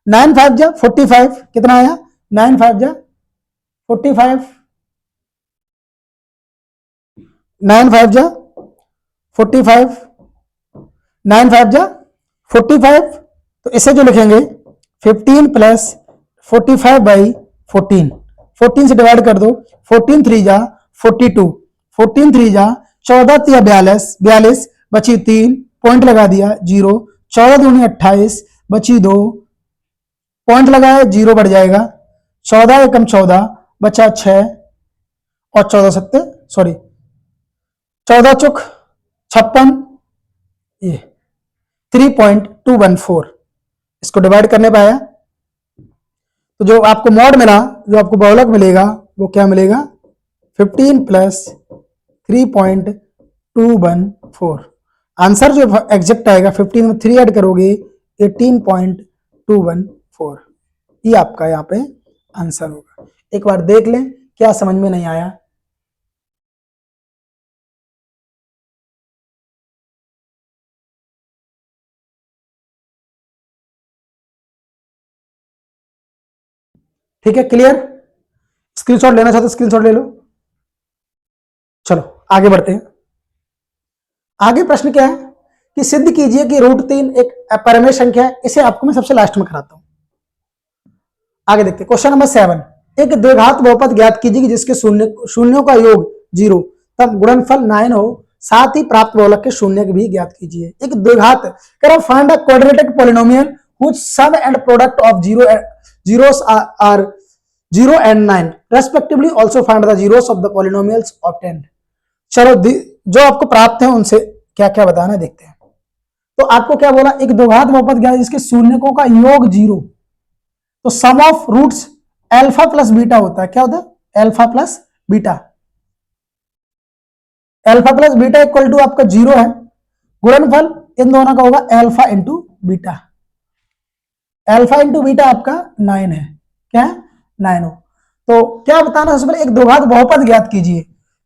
9 5 जा 45, कितना आया 9 5 जा 45, 9 5 जा 45, 9 5 जा 45, तो इसे जो लिखेंगे 15 प्लस 45/14, 14 से डिवाइड कर दो, 14 3 जा 42, 14 3 जा 14 3 42, बची 3, पॉइंट लगा दिया 0, 14 दूनी 28, बची 2, पॉइंट लगाया 0 बढ़ जाएगा, 14 एकम 14 बचा 6 और 14 सत्ते सॉरी 14 चुक 56, ये 3.214, इसको डिवाइड करने पे आया तो जो आपको मॉड मिला, जो आपको बहुलक मिलेगा वो क्या मिलेगा, 15 प्लस 3.214। आंसर जो एग्जैक्ट आएगा 15 में 3 ऐड करोगे 18.214, ये आपका यहाँ पे आंसर होगा। एक बार देख लें क्या समझ में नहीं आया। ठीक है, क्लियर? स्क्रीनशॉट लेना चाहते स्क्रीनशॉट ले लो। चलो आगे बढ़ते हैं। आगे प्रश्न क्या है कि सिद्ध कीजिए कि √3 एक अपरिमेय संख्या है। इसे आपको मैं सबसे लास्ट में कराता हूं। आगे देखते हैं क्वेश्चन नंबर 7। एक द्विघात बहुपद ज्ञात कीजिए जिसके शून्यों का योग 0 तब गुणनफल 9 हो, साथ ही प्राप्त बहुलक के शून्य भी ज्ञात कीजिए। एक द्विघात find a quadratic polynomial whose sum and product of zeros are 0 and 9 respectively, also find the zeros of the polynomials obtained। चलो जो आपको प्राप्त है उनसे क्या क्या बताना देखते हैं। तो आपको क्या बोला, एक द्विघात बहुपद ज्ञात जिसके शून्यकों का योग 0, तो sum of roots alpha plus beta होता है। क्या होता है, alpha plus beta. Alpha plus beta equal to आपका 0 है, गुणनफल इन दोनों का होगा alpha into beta. Alpha into beta आपका 9 है, क्या है 9 हो। तो क्या बताना, सबसे पहले एक द्विघात बहुपद ज्ञात कीजिए।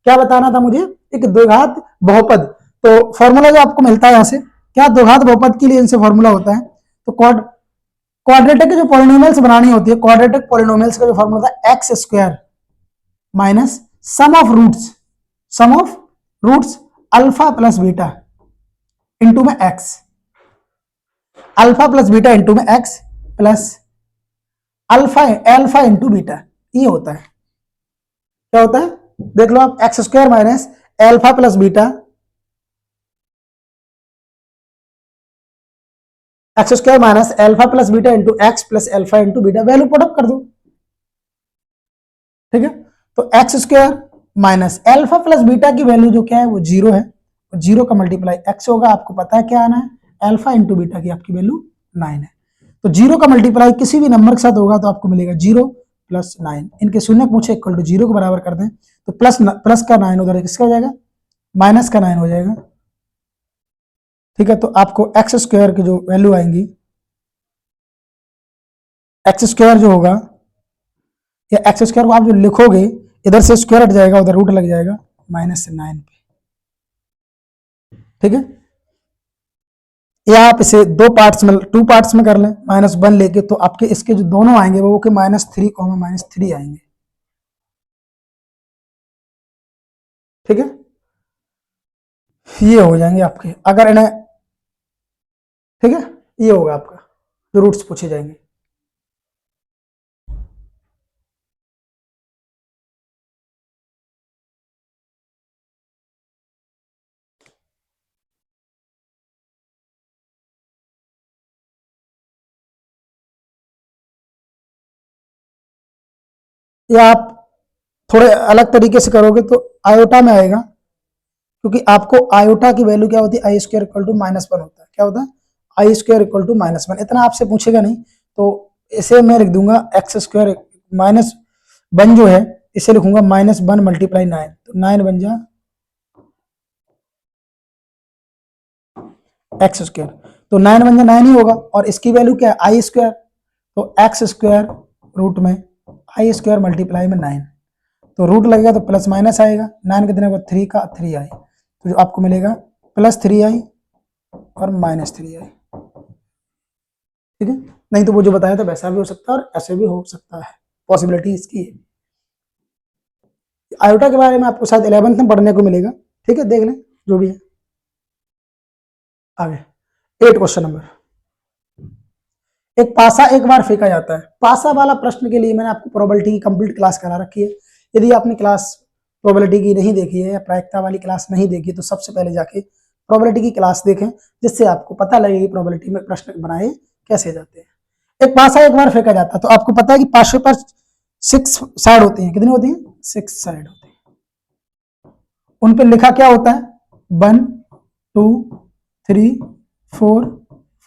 क्या बताना था मुझे, एक द्विघात बहुपद। तो फॉर्मूला जो आपको मिलता है यहां से, क्या द्विघात बहुपद के लिए इनसे फॉर्मूला होता है, तो क्वाड्रेटिक के जो पॉलिनोमियल्स बनानी होती है, क्वाड्रेटिक पॉलिनोमियल्स का जो फॉर्मूला होता है x square minus sum of roots alpha plus beta into में x, alpha plus beta into में x plus alpha into beta, ये होता है। क्या होता है देख लो आप, x square minus alpha plus beta, x square minus alpha plus beta into x plus alpha into beta, value put up कर दो। ठीक है, तो x square minus alpha plus beta की वैल्यू जो क्या है वो 0 है, 0 का मल्टीप्लाई एक्स होगा। आपको पता है क्या आना है, अल्फा इंटू बीटा की आपकी वैल्यू 9 है। तो 0 का मल्टीप्लाई किसी भी नंबर के साथ होगा तो आपको मिलेगा 0 प्लस 9। इनके शून्य पूछे इक्वल टू 0 को बराबर कर दें तो प्लस का 9 उधर किसका हो जाएगा, माइनस का 9 हो जाएगा। ठीक है, तो आपको एक्स स्क्वायर की जो वैल्यू आएंगी, एक्स स्क्वायर जो होगा, या एक्स स्क्वायर को आप जो लिखोगे इधर से स्क्वायर हट जाएगा, उधर रूट लग जाएगा -9 पे। ठीक है, या आप इसे टू पार्ट्स में कर लें, -1 लेके, तो आपके इसके जो दोनों आएंगे वो के -3, -3 आएंगे। ठीक है, ये हो जाएंगे आपके, अगर इन्हें, ठीक है, ये होगा आपका जो रूट्स पूछे जाएंगे। या आप थोड़े अलग तरीके से करोगे तो आयोटा में आएगा, क्योंकि आपको आयोटा की वैल्यू क्या होती है, आई स्क्वायर इक्वल टू -1 होता है। क्या होता है, आई स्क्वायर इक्वल टू -1। इतना आपसे पूछेगा नहीं, तो इसे मैं लिख दूंगा एक्स स्क्वायर -1 जो है इसे लिखूंगा -1 मल्टीप्लाई 9, तो 9 बन जा एक्स स्क्वायर, तो 9 बन जा 9 ही होगा। और इसकी वैल्यू क्या है, आई स्क्वायर, तो एक्स स्क्वायर रूट में आई स्क्वायर मल्टीप्लाई में 9, तो रूट लगेगा तो प्लस माइनस आएगा, 9 कितने को 3 का 3 आई, तो जो आपको मिलेगा +3i और -3i। ठीक है, नहीं तो वो जो बताया था वैसा भी हो सकता है और ऐसे भी हो सकता है, पॉसिबिलिटी इसकी है। आयोटा के बारे में आपको शायद 11th में पढ़ने को मिलेगा। ठीक है, देख लें जो भी है। आगे 8 क्वेश्चन नंबर, एक पासा एक बार फेंका जाता है। पासा वाला प्रश्न के लिए मैंने आपको प्रोबेबिलिटी की कंप्लीट क्लास करा रखी है। यदि आपने क्लास प्रोबेबिलिटी की नहीं देखी है या प्रायिकता वाली क्लास नहीं देखी तो सबसे पहले जाके प्रोबेबिलिटी की क्लास देखें, जिससे आपको पता लगेगी प्रोबेबिलिटी में प्रश्न बनाए कैसे जाते हैं। एक पासा एक बार फेंका जाता है, तो आपको पता है कि पासे पर 6 साइड होती हैं। कितनी होती हैं, 6 साइड होती हैं। उन पर लिखा क्या होता है, 1 2 3 4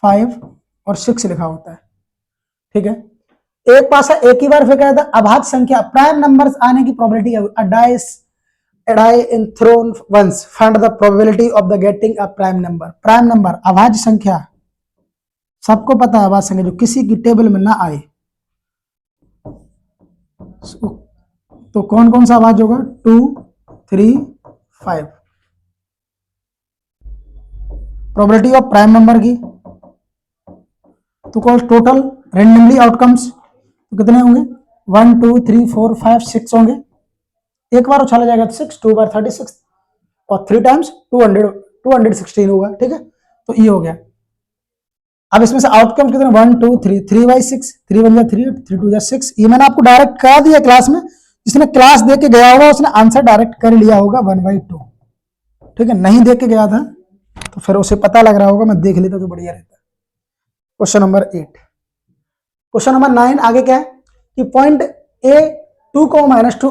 5 और 6 लिखा होता है, ठीक है। एक पासा एक ही बार फेंका था। अभाज्य संख्या प्राइम नंबर्स आने की प्रोबेबिलिटी है, a die in thrown once, find the probability of the getting a prime number. Prime number अभाज्य संख्या, सबको पता है अभाज्य संख्या जो किसी की टेबल में ना आए, तो कौन कौन सा अभाज्य होगा, 2, 3, 5। प्रोबेबिलिटी ऑफ प्राइम नंबर की तो कॉल टोटल रेंडमली आउटकम्स तो कितने होंगे, 1, 2, 3, 4, 5, 6 होंगे। एक बार उछाला जाएगा तो 6, 2 बार 36 और 3 टाइम्स 216 होगा, ठीक है। तो ये हो गया। अब इसमें से आउटकम कितने, 1, 2, 3, 3/6, 3 1 जा 3, 3 2 जा 6। ये मैंने आपको डायरेक्ट करा दिया क्लास में, जिसने क्लास देख के गया होगा उसने आंसर डायरेक्ट कर लिया होगा 1/2, ठीक है। नहीं देख के गया था तो फिर उसे पता लग रहा होगा, मैं देख लेता तो बढ़िया रहता। Question number 8। क्वेश्चन नंबर 9 आगे क्या है कि पॉइंट ए 2,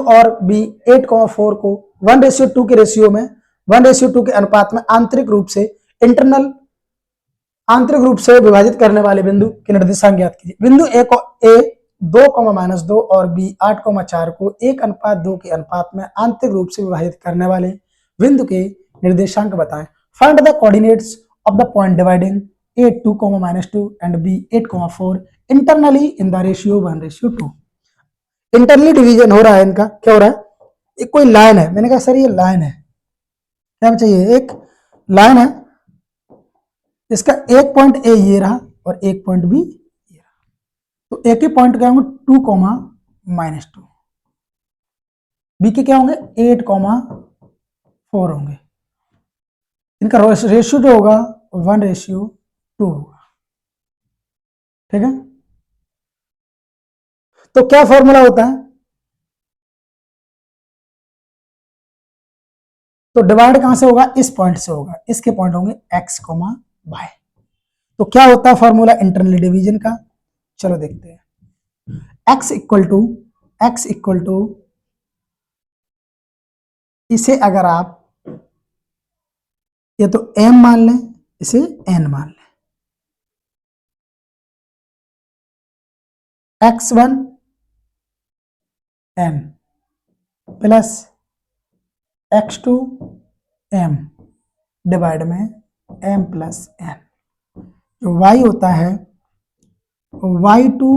और बी 8, 4 को 1:2 के रेशियो में 1:2 के अनुपात में आंतरिक रूप से विभाजित करने वाले बिंदु के निर्देशांक ज्ञात कीजिए। बिंदु ए को ए 2, और बी 8, 4 को 1:2 के अनुपात में आंतरिक रूप से विभाजित करने वाले बिंदु के निर्देशांक बताएं। Find the coordinates of the point dividing A 2, and B 8, 4 internally in the ratio 1:2। Internally division हो रहा है इनका, क्या हो रहा है, एक कोई लाइन है, मैंने कहा सर ये लाइन है, क्या चाहिए, एक लाइन है, इसका एक पॉइंट ए ये रहा और एक पॉइंट बी ये रहा, तो ए के पॉइंट क्या होंगे 2, बी के क्या होंगे 8, 4 होंगे। इनका रेशियो जो होगा 1:2 होगा, ठीक है। तो क्या फॉर्मूला होता है, तो डिवाइड कहां से होगा, इस पॉइंट से होगा, इसके पॉइंट होंगे x, y। तो क्या होता है फॉर्मूला इंटरनल डिवीजन का, चलो देखते हैं। x इक्वल टू इसे अगर आप ये तो m मान लें, इसे n मान लें, x1 n plus x2 m divide में m प्लस n। जो y होता है y2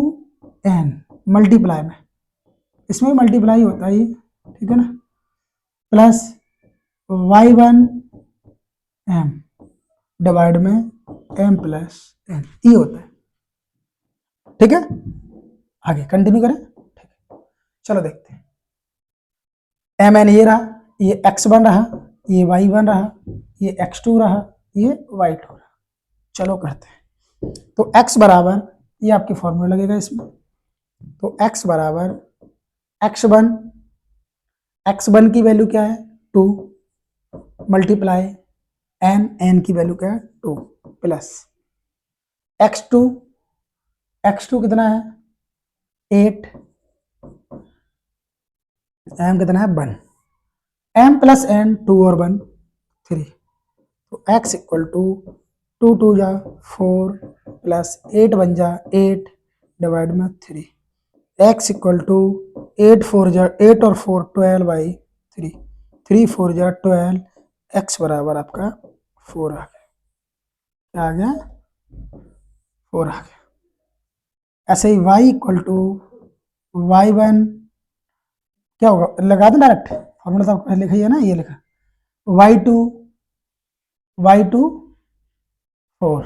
n मल्टीप्लाई में, इसमें मल्टीप्लाई होता है ये, ठीक है ना, प्लस y1 m डिवाइड में m प्लस n, ये होता है, ठीक है। आगे कंटिन्यू करें, ठीक है। चलो देखते हैं, एम एन ये रहा, ये x1 रहा, ये y1 रहा, ये x2 रहा, ये y2 रहा। चलो करते हैं, तो x बराबर, ये आपके फॉर्मूला लगेगा इसमें, तो x बराबर x1 की वैल्यू क्या है 2 मल्टीप्लाई n की वैल्यू क्या है 2 प्लस x2 कितना है 8, m कितना है 1, m प्लस n 2 और 1 3, तो x इक्वल टू 2 2 जा 4 प्लस 8 1 जा 8 डिवाइड में 3, x इक्वल टू 8 4 जा 8 और 4 12/3, 3 4 जा 12, x बराबर आपका 4 आ गया, क्या आ गया 4 आ गया। ऐसे ही y इक्वल टू y1 क्या होगा, लगा दो डायरेक्ट फॉर्मूला, तो आपको लिखा ही है ना, ये लिखा y2 4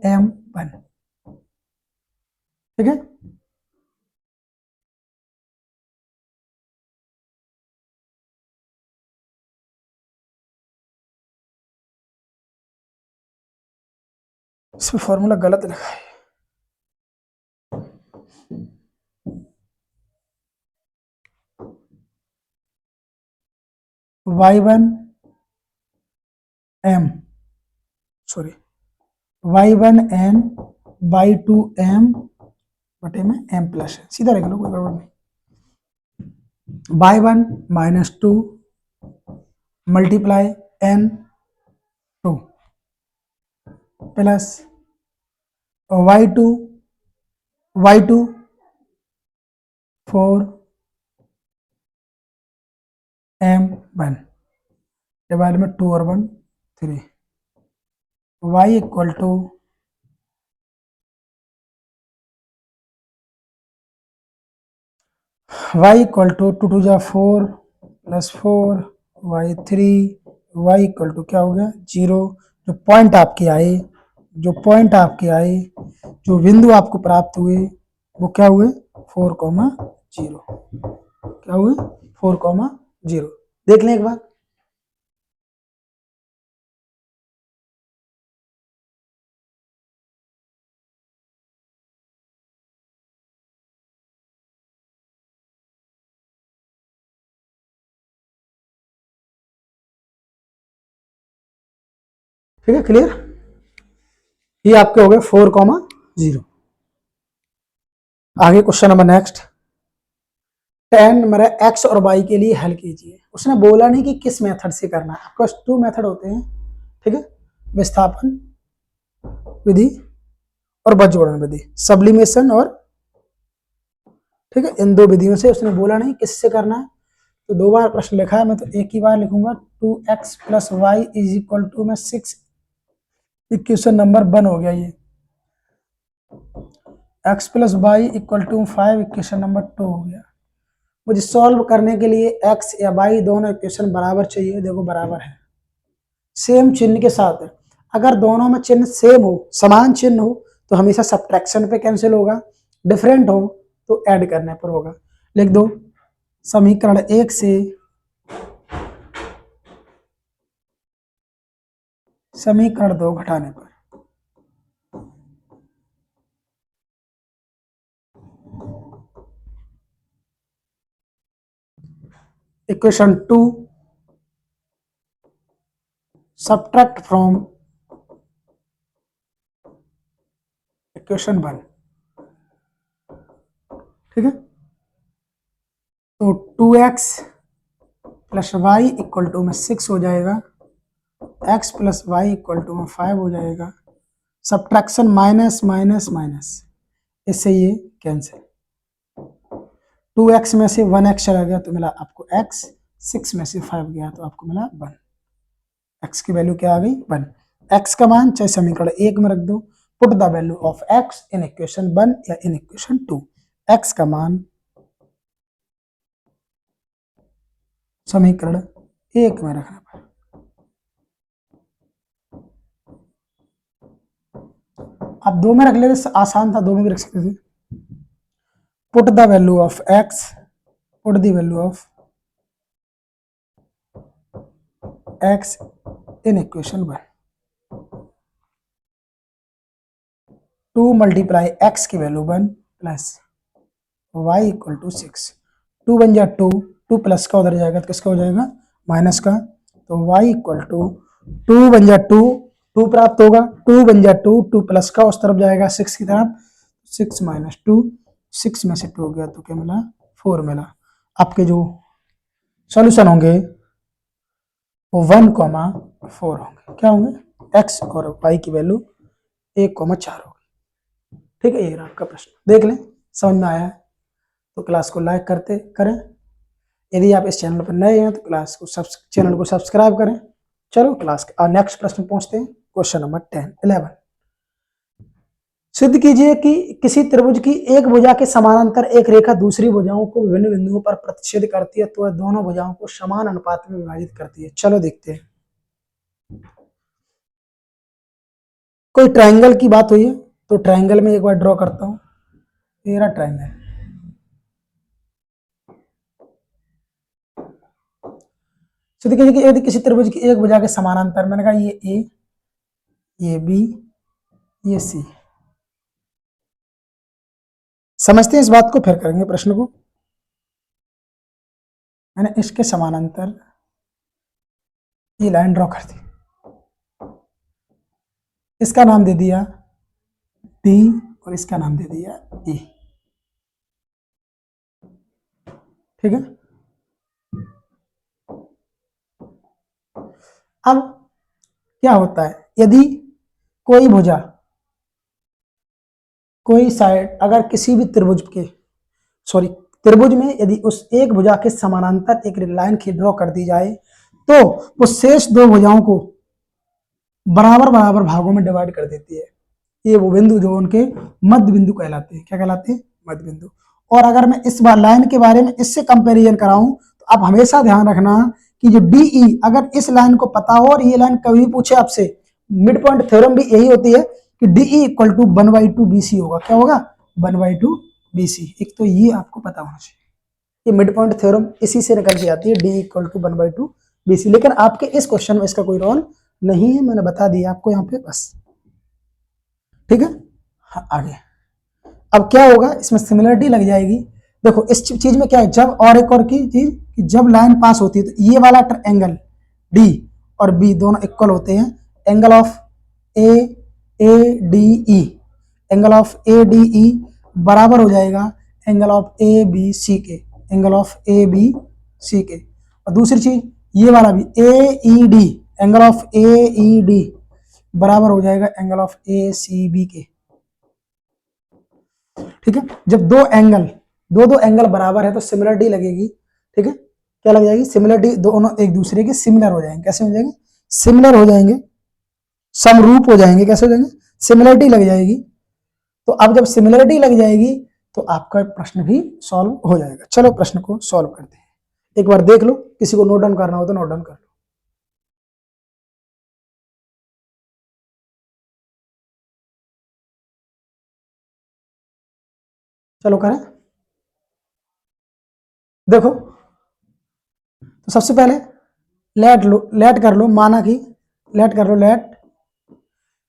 m1, ठीक है। इसमें फॉर्मूला गलत लिखा है, y1 m sorry y1 n y2 m बटे में m प्लस, सीधा लिख लो कोई गड़बड़ नहीं, y1 -2 multiply n 2 plus y2 4 m1 divide में 2 और 1 3 y equal to two two जा 4 plus 4 y3 y equal to क्या हो गया 0। जो पॉइंट आपके आए जो बिंदु आपको प्राप्त हुए वो क्या हुए 4,0 क्या हुए 4,0। देख लें एक बार। ठीक है, क्लियर। ये आपके हो गए 4,0। आगे क्वेश्चन नंबर नेक्स्ट। टेन मेरा एक्स और वाई के लिए हल कीजिए। उसने बोला नहीं कि किस मेथड से करना है, आपके पास 2 मेथड होते हैं। ठीक है, विस्थापन विधि और बजोड़न विधि, सब्लिमेशन और, ठीक है, इन 2 विधियों से। उसने बोला नहीं किससे करना है, तो 2 बार प्रश्न लिखा है, मैं तो एक ही बार लिखूंगा। 2x plus y is equal to में 6 इक्वेशन नंबर 1 हो गया। ये x plus y equal to 5 equation number 2 हो गया। मुझे सॉल्व करने के लिए x या y दोनों इक्वेशन बराबर चाहिए। देखो बराबर है, सेम चिन्ह के साथ है। अगर दोनों में चिन्ह सेम हो, समान चिन्ह हो, तो हमेशा सब्ट्रैक्शन पे कैंसिल होगा, डिफरेंट हो तो ऐड करने पर होगा। लिख दो समीकरण 1 से समीकरण 2 घटाने पर इक्वेशन 2 सब्ट्रैक्ट फ्रॉम इक्वेशन 1। ठीक है, तो 2x plus y equal to में 6 हो जाएगा, x plus y equal to में 5 हो जाएगा। सब्ट्रैक्शन माइनस माइनस माइनस, इससे ये कैंसिल। 2x में से 1x चला गया तो मिला आपको x, 6 में से 5 गया तो आपको मिला 1। x की वैल्यू क्या आ गई 1। x का मान चाहे समीकरण 1 में रख दो, put the value of x in equation 1 या इन इक्वेशन 2। x का मान समीकरण 1 में रखना पड़ेगा। आप 2 में रख लेते आसान था, 2 में भी रख सकते थे। Put the value of x, put the value of x in equation 1। 2 multiply x की value 1 plus y equal to 6। 2 बन जाए 2, 2 प्लस का उधर जाएगा तो किसका हो जाएगा माइनस का, तो y इक्वल टू 2 बन जाए 2, 2 प्राप्त होगा। 2 बन जाए 2, 2 प्लस का उस तरफ जाएगा 6 की तरफ, 6 माइनस 2, 6 में से 2 गया तो क्या मिला 4 मिला। आपके जो सॉल्यूशन होंगे वो 1,4 होंगे। क्या होंगे x और y की वैल्यू 1,4 होगी। ठीक है, ये रहा आपका प्रश्न। देख लें समझ में आया है तो क्लास को लाइक करते करें। यदि आप इस चैनल पर नए हैं तो क्लास को चैनल को सब्सक्राइब करें। चलो क्लास के नेक्स्ट प्रश्न पहुंचते हैं। Question number 11। सिद्ध कीजिए कि किसी त्रिभुज की एक भुजा के समानांतर एक रेखा दूसरी भुजाओं को विभिन्न बिंदुओं पर प्रतिच्छेद करती है तो वह दोनों भुजाओं को समान अनुपात में विभाजित करती है। चलो देखते हैं। कोई ट्रायंगल की बात हुई है तो ट्रायंगल में एक बार ड्रॉ करता हूं। ये रहा ट्रायंगल। सिद्ध कीजिए कि यदि किसी त्रिभुज की एक भुजा के समानांतर, मैंने कहा ये ए, ये बी, ये सी। समझते हैं इस बात को, फिर करेंगे प्रश्न को। मैंने इसके समानांतर ये लाइन ड्रॉ कर दी, इसका नाम दे दिया डी और इसका नाम दे दिया ए। ठीक है, अब क्या होता है यदि कोई भुजा, कोई साइड अगर किसी भी त्रिभुज के त्रिभुज में यदि उस एक भुजा के समानांतर एक लाइन ड्रॉ कर दी जाए तो वो शेष दो भुजाओं को बराबर बराबर भागों में डिवाइड कर देती है। ये वो बिंदु जो उनके मध्य बिंदु कहलाते हैं। क्या कहलाते हैं? मध्य बिंदु। और अगर मैं इस बार लाइन के बारे में इससे कंपैरिजन कराऊं तो आप हमेशा ध्यान रखना कि जो डीई, अगर इस लाइन को पता हो और ये लाइन कभी पूछे आपसे, मिड पॉइंट थ्योरम भी यही होती है कि डीई इक्वल टू 1/2 BC होगा। क्या होगा? 1/2 BC। एक तो ये आपको पता होना चाहिए, ये मिड पॉइंट थ्योरम इसी से निकल के आती है, डी इक्वल टू 1/2 BC। लेकिन आपके इस क्वेश्चन में इसका कोई रोल नहीं है, मैंने बता दिया आपको यहाँ पे बस। ठीक है, हाँ, आगे अब क्या होगा, इसमें सिमिलरिटी लग जाएगी। देखो इस चीज में क्या है, जब और एक और की चीज कि जब लाइन पास होती है तो ये वाला एंगल डी और बी दोनों इक्वल होते हैं। Angle of A D E, angle of A D E बराबर हो जाएगा angle of A B C के, angle of A B C के। और दूसरी चीज ये वाला भी A E D, angle of A E D बराबर हो जाएगा angle of A C B के। ठीक है, जब दो एंगल बराबर है तो सिमिलरिटी लगेगी। ठीक है, क्या लग जाएगी? सिमिलरिटी, दोनों एक दूसरे के सिमिलर हो जाएंगे। कैसे हो जाएंगे? सिमिलर हो जाएंगे, समरूप हो जाएंगे। कैसे हो जाएंगे? सिमिलरिटी लग जाएगी। तो अब जब सिमिलरिटी लग जाएगी तो आपका प्रश्न भी सॉल्व हो जाएगा। चलो प्रश्न को सॉल्व करते हैं, एक बार देख लो, किसी को नोट डाउन करना हो तो नोट डाउन कर लो। चलो करें। देखो तो सबसे पहले लेट कर लो, माना कि लेट कर लो, लेट।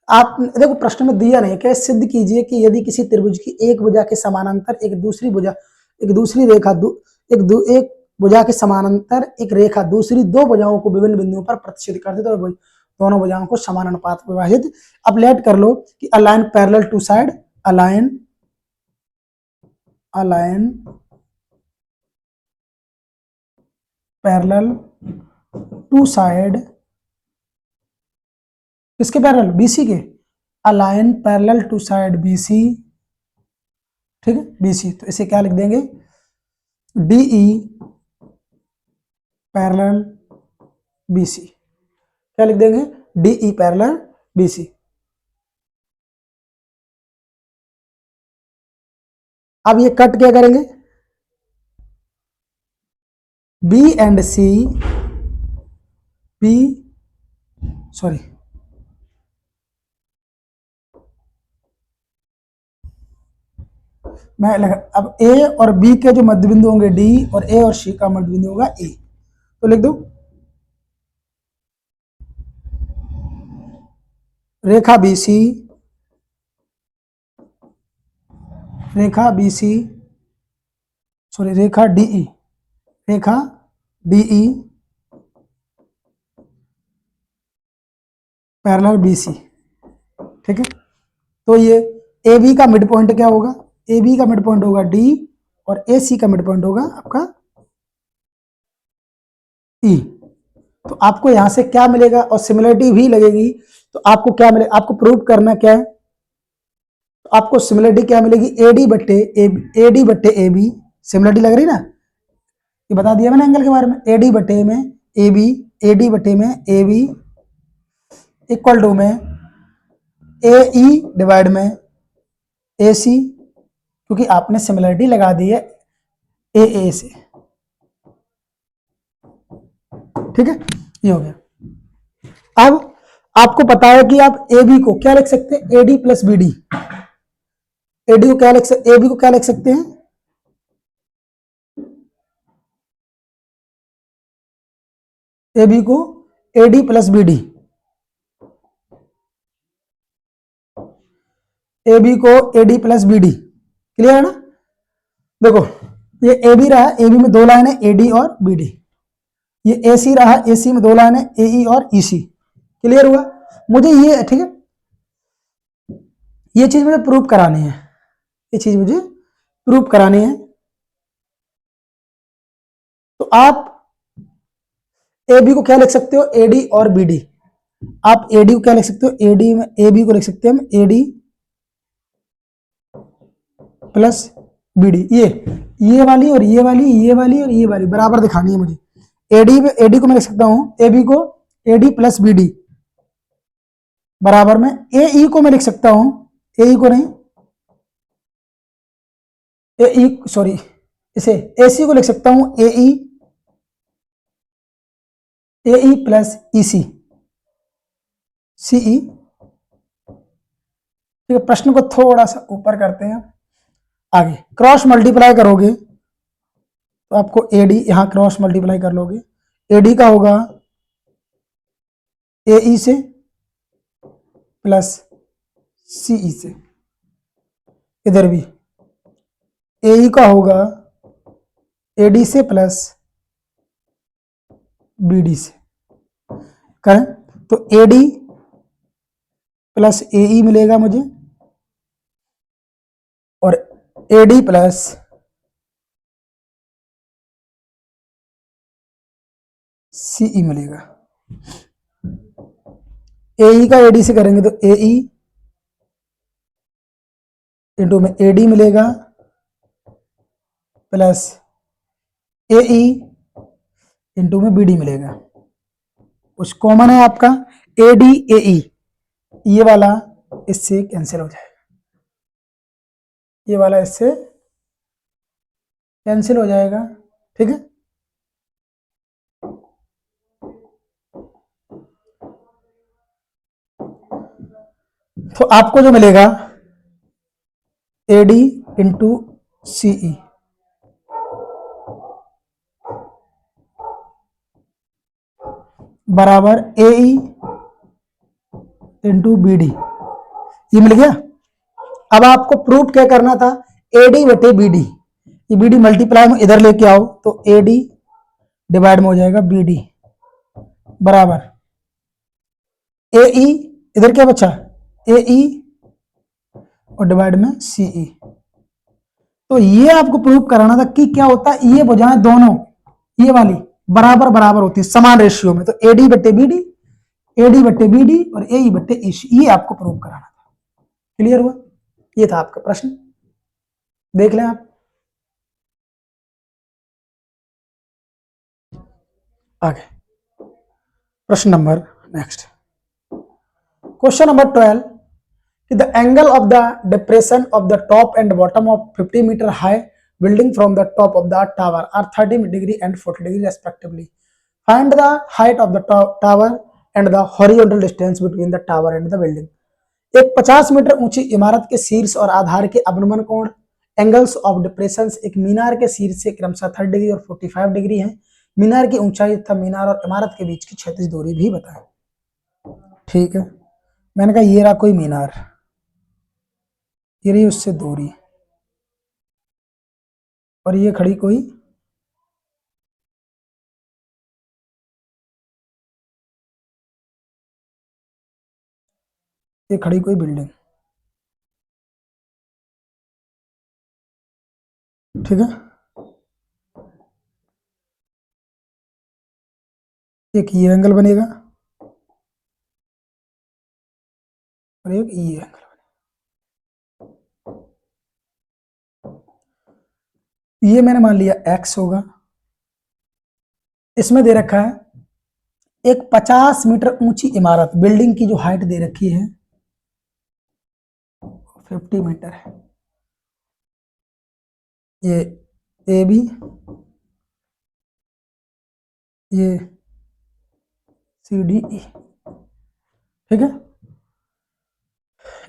आप देखो प्रश्न में दिया नहीं, क्या सिद्ध कीजिए कि यदि किसी त्रिभुज की एक भुजा के समानांतर एक दूसरी रेखा एक भुजा के समानांतर एक रेखा दूसरी दो भुजाओं को विभिन्न बिंदुओं पर प्रतिच्छेद करते तो दोनों भुजाओं को समान अनुपात में विभाजित। अब लेट कर लो कि a line parallel to side, a line parallel to side, किसके पैरेलल? बीसी के। A line parallel to side BC. ठीक है, बीसी, तो इसे क्या लिख देंगे? DE parallel BC. क्या लिख देंगे? DE parallel BC. अब ये कट क्या करेंगे? B and C, B sorry मैं अब ए और बी के जो मध्य बिंदु होंगे डी, और ए और सी का मध्य बिंदु होगा ए, तो लिख दो रेखा बीसी, रेखा बीसी सॉरी रेखा डीई, रेखा डीई पैरेलल बीसी। ठीक है, तो ये ए बी का मिड पॉइंट क्या होगा? ए बी का मिड पॉइंट होगा डी और ए सी का मिड पॉइंट होगा आपका ई। तो आपको यहां से क्या मिलेगा? और सिमिलरिटी भी लगेगी तो आपको क्या मिलेगा? आपको प्रूव करना क्या है? तो आपको सिमिलरिटी क्या मिलेगी? एडी बट्टे ए बी, सिमिलरिटी लग रही ना, ये बता दिया मैंने एंगल के बारे में। एडी बट्टे में ए बी, एडी बट्टे में ए बी इक्वल टू में ए ई डिवाइड में ए सी, क्योंकि आपने सिमिलरिटी लगा दी है ए से। ठीक है, ये हो गया। अब आपको पता है कि आप ए बी को क्या लिख सकते हैं? AD plus B D. AD को क्या लिख सकते? ए बी को क्या लिख सकते हैं? ए बी को AD plus B D, A B को AD plus B D. Clear है ना? देखो ये ए बी रहा, ए बी में दो लाइन है एडी और बी डी। ये ए सी रहा, ए सी में दो लाइन है ए ई और ई सी। क्लियर हुआ? मुझे ये, ठीक है, ये चीज मुझे प्रूव करानी है, ये चीज मुझे प्रूव करानी है। तो आप ए बी को क्या लिख सकते हो? एडी और बी डी। आप एडी को क्या लिख सकते हो, एडी में ए बी को लिख सकते हैं हम एडी प्लस बीडी। ये वाली और ये वाली, ये वाली और ये वाली बराबर दिखानी है मुझे। एडी को मैं लिख सकता हूं, ए बी को एडी प्लस बीडी बराबर में ए ई को मैं लिख सकता हूं, ए ई को नहीं, ए ई सॉरी, इसे ए सी को लिख सकता हूं ए ई प्लस ई सी सी ई। ठीक है, प्रश्न को थोड़ा सा ऊपर करते हैं। आगे क्रॉस मल्टीप्लाई करोगे तो आपको एडी, यहां क्रॉस मल्टीप्लाई कर लोगे, एडी का होगा ए ई से प्लस सी ई से, इधर भी ए ई का होगा एडी से प्लस बीडी से। करें तो एडी प्लस ए ई मिलेगा मुझे और एडी प्लस सीई मिलेगा। ए का एडी से करेंगे तो ए ई इंटू में एडी मिलेगा प्लस ए ई इंटू में बीडी मिलेगा। कुछ कॉमन है आपका ए डी ए ई, ये वाला इससे कैंसिल हो जाएगा, ये वाला इससे कैंसिल हो जाएगा। ठीक है, तो आपको जो मिलेगा ए डी इंटू सीई बराबर ए ई इंटू बी डी, ये मिल गया। अब आपको प्रूफ क्या करना था, ए डी बटे बी डी, ये बी डी मल्टीप्लाई में इधर लेके आओ तो ए डी डिवाइड में हो जाएगा बी डी बराबर ए ई, इधर क्या बचा ए ई और डिवाइड में सी ई। तो ये आपको प्रूफ कराना था कि क्या होता है, ये भुजाएं दोनों ये वाली बराबर बराबर होती है समान रेशियो में, तो एडी बट्टे बी डी, एडी बट्टे बी डी और ए ई बट्टे ई सी, ये आपको प्रूव कराना था। क्लियर हुआ, ये था आपका प्रश्न, देख लें आप। आगे प्रश्न number next, question number 12, the angle of the depression of the top and bottom of 50-meter high building from the top of the tower are 30 degree and 40 degree respectively. Find the height of the tower and the horizontal distance between the tower and the building. एक 50 मीटर ऊंची इमारत के शीर्ष और आधार के अवनमन कोण एंगल्स ऑफ डिप्रेशन एक मीनार के शीर्ष से क्रमशः 30 डिग्री और 45 डिग्री है। मीनार की ऊंचाई तथा मीनार और इमारत के बीच की क्षैतिज दूरी भी बताएं। ठीक है, मैंने कहा ये रहा कोई मीनार, ये रही उससे दूरी, और ये खड़ी कोई बिल्डिंग। ठीक है, एक ये एंगल बनेगा और एक ये एंगल बनेगा। ये मैंने मान लिया x होगा, इसमें दे रखा है एक 50 मीटर ऊंची इमारत, बिल्डिंग की जो हाइट दे रखी है 50 मीटर है। ये ए बी, ये सी डी ई। ठीक है,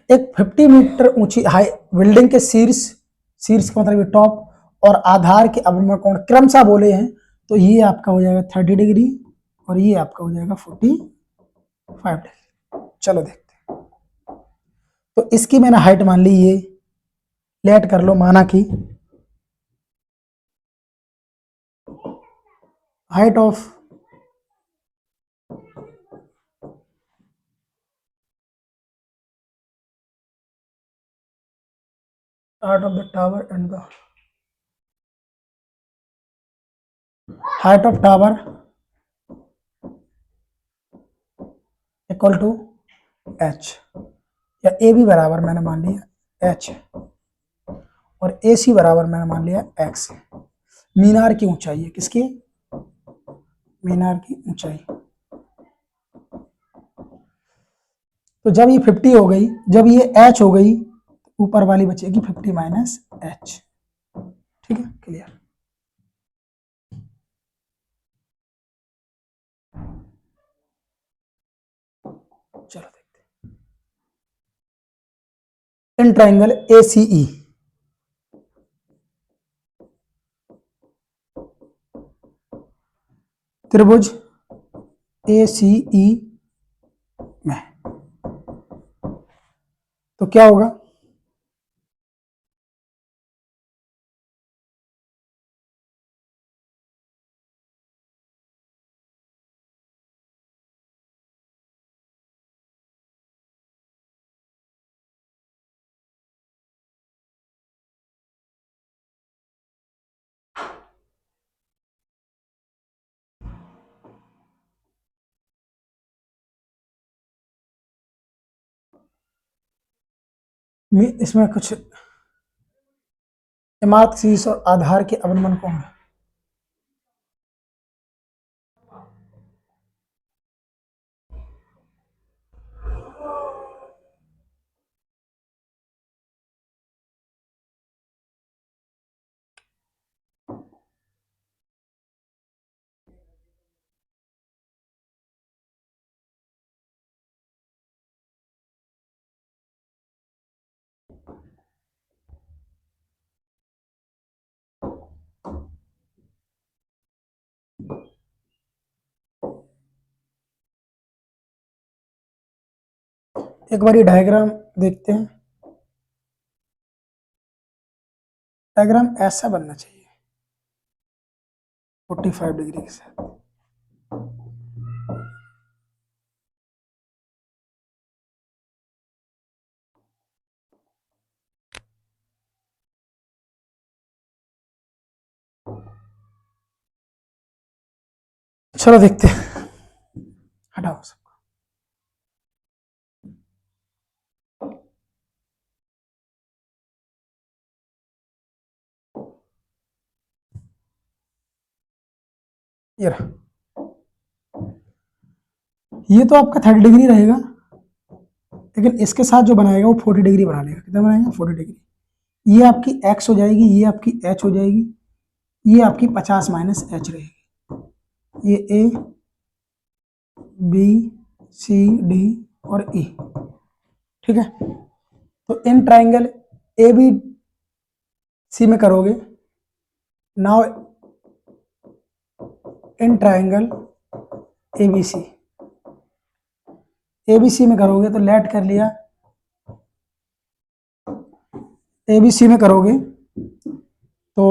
एक 50 मीटर ऊंची हाई बिल्डिंग के शीर्ष का मतलब ये टॉप और आधार के अवनमन कोण क्रमशः बोले हैं, तो ये आपका हो जाएगा 30 डिग्री और ये आपका हो जाएगा 45 डिग्री। चलो देखते हैं, तो इसकी मैंने हाइट मान ली, ये लेट कर लो, माना कि height of the tower and the height of tower एक इक्वल टू एच, या ए बी बराबर मैंने मान लिया एच और ए सी बराबर मैंने मान लिया एक्स। मीनार की ऊंचाई है, किसकी? मीनार की ऊंचाई। तो जब ये 50 हो गई, जब ये एच हो गई, ऊपर वाली बचेगी 50 माइनस एच। ठीक है, क्लियर। चलो देखते हैं। इन ट्राइंगल ए सी ई, त्रिभुज ए सी ई में तो क्या होगा? इसमें कुछ इमारत, शीर्ष और आधार के अवनमन को है। एक बार ये डायग्राम देखते हैं। डायग्राम ऐसा बनना चाहिए 45 डिग्री के साथ। चलो देखते हैं, हटाओ सब। ये रहा, ये तो आपका 30 डिग्री रहेगा, लेकिन इसके साथ जो बनाएगा वो 40 डिग्री बना लेगा। कितना बनाएगा? 40 डिग्री। ये आपकी एक्स हो जाएगी, ये आपकी एच हो जाएगी, ये आपकी 50 माइनस एच रहेगी। ये ए बी सी डी और ई। ठीक है, तो इन ट्राइंगल ए बी सी में करोगे। Now in triangle ABC, ABC में करोगे तो लेट कर लिया, एबीसी में करोगे तो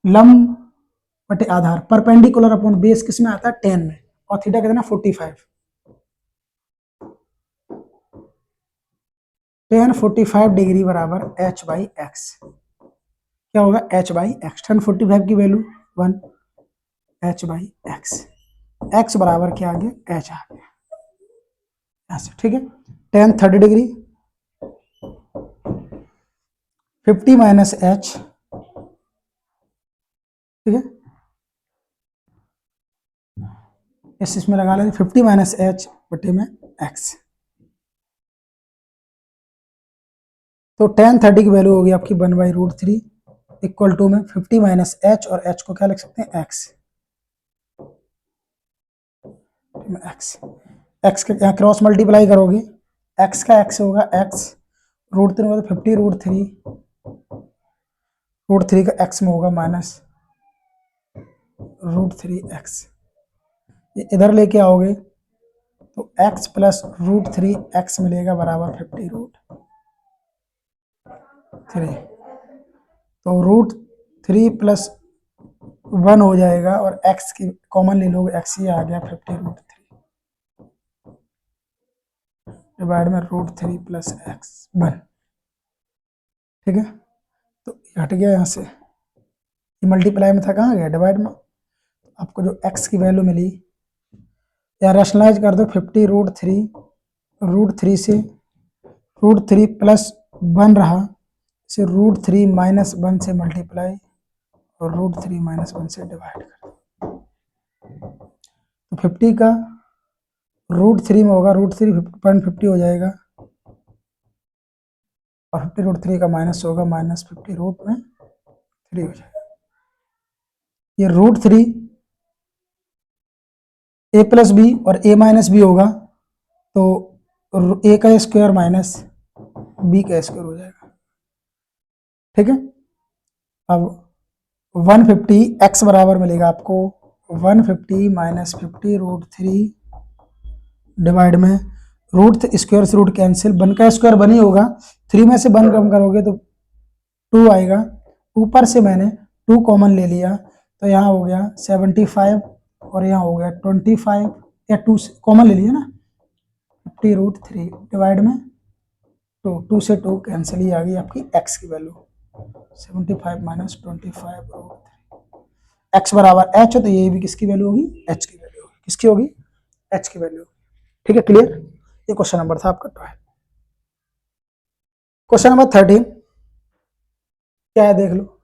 लंब बटे आधार, परपेंडिकुलर अपॉन बेस किस में आता है? 10 में, और थीटा कितना? 45। 10 45 डिग्री बराबर एच बाई एक्स। क्या होगा? H by x. 10 45 की value 1, H by x. X बराबर क्या आ गया? एच आ गया ऐसे। ठीक है, 10 30 डिग्री 50 माइनस एच। ठीक है, इसमें लगा लेंगे 50 माइनस एच बटे में एक्स। तो 10 30 की वैल्यू होगी आपकी 1/√3 इक्वल टू में 50 माइनस एच, और एच को क्या लिख सकते हैं? एक्स। एक्स, एक्स के यहाँ क्रॉस मल्टीप्लाई करोगे, एक्स का एक्स होगा एक्स, √3 होगा तो 50 √3 का एक्स में होगा माइनस √3x। इधर लेके आओगे तो x प्लस √3x मिलेगा बराबर 50√3। तो √3 प्लस 1 हो जाएगा, और x की कॉमन ले लोगे, x ही आ गया 50√3 डिवाइड में √3 प्लस एक्स 1। ठीक है, तो हट गया यहाँ से, ये मल्टीप्लाई में था, कहाँ गया? डिवाइड में। आपको जो x की वैल्यू मिली या रैशनलाइज कर दो 50√3 से √3 प्लस 1 रहा, इसे √3 माइनस 1 से मल्टीप्लाई और √3 माइनस 1 से डिवाइड कर दो। तो 50 का √3 में होगा, √3 50 हो जाएगा और 50 √3 का माइनस होगा, माइनस 50 रूट में 3 हो जाएगा। ये √3 a प्लस बी और a माइनस बी होगा, तो a का स्क्वायर माइनस b का स्क्वायर हो जाएगा। ठीक है, अब 150 x बराबर मिलेगा आपको 150 माइनस 50√3 डिवाइड में रूट स्क्वायर से रूट कैंसिल, 1 का स्क्वायर 1 ही होगा, 3 में से 1 कम करोगे तो 2 आएगा, ऊपर से मैंने 2 कॉमन ले लिया तो यहाँ हो गया 75 और यहाँ हो गया 25 या 2 कॉमन ले लिया ना, 50√3 डिवाइड में 2 से 2 कैंसिल, ही आ गई आपकी x की वैल्यू 75 माइनस 25√3। x बराबर h है तो ये भी किसकी वैल्यू होगी, h की वैल्यू होगी, किसकी होगी, h की वैल्यू। ठीक है, क्लियर। ये क्वेश्चन नंबर था आपका 12। क्वेश्चन नंबर 13 क्या है देख लो।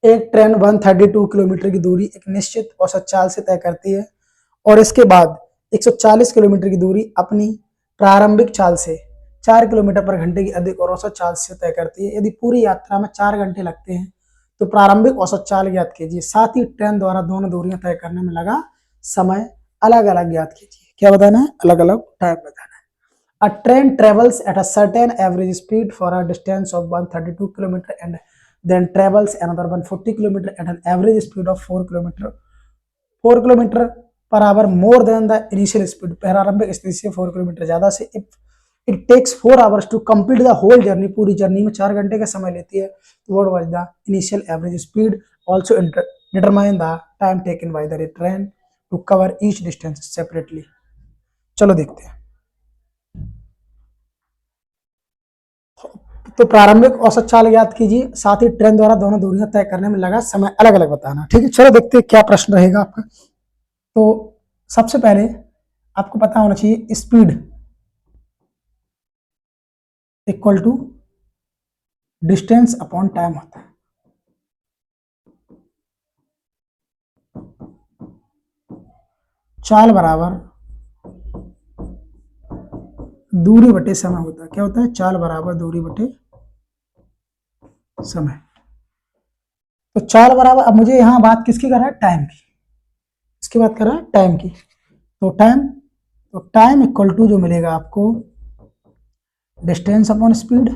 एक ट्रेन 132 किलोमीटर की दूरी एक निश्चित औसत चाल से तय करती है और इसके बाद 140 किलोमीटर की दूरी अपनी प्रारंभिक चाल से 4 किलोमीटर पर घंटे की अधिक और औसत चाल से तय करती है। यदि पूरी यात्रा में 4 घंटे लगते हैं तो प्रारंभिक औसत चाल ज्ञात कीजिए, साथ ही ट्रेन द्वारा दोनों दूरियां तय करने में लगा समय अलग अलग ज्ञात कीजिए। क्या बताना है, अलग अलग टाइम बताना है। A train travels at a certain average speed for a distance of 132 km and then travels another 140 km at an average speed of 4 km 4 km per hour more than the initial speed। प्रारंभिक स्थिति से 4 किलोमीटर ज्यादा से if it takes 4 hours to complete the whole journey, पूरी जर्नी में 4 घंटे का समय लेती है, तो what was the initial average speed, also determine the time taken by the train to cover each distance separately। चलो देखते हैं। तो प्रारंभिक औसत चाल ज्ञात कीजिए, साथ ही ट्रेन द्वारा दोनों दूरियां तय करने में लगा समय अलग अलग बताना। ठीक है, चलो देखते हैं क्या प्रश्न रहेगा आपका। तो सबसे पहले आपको पता होना चाहिए speed equal to distance upon time होता है। चाल बराबर दूरी बटे समय होता है। क्या होता है, चाल बराबर दूरी बटे समय। तो चाल बराबर, अब मुझे यहां बात किसकी कर रहा है, टाइम की, इसकी बात कर रहा है टाइम की। तो टाइम इक्वल टू जो मिलेगा आपको distance upon speed,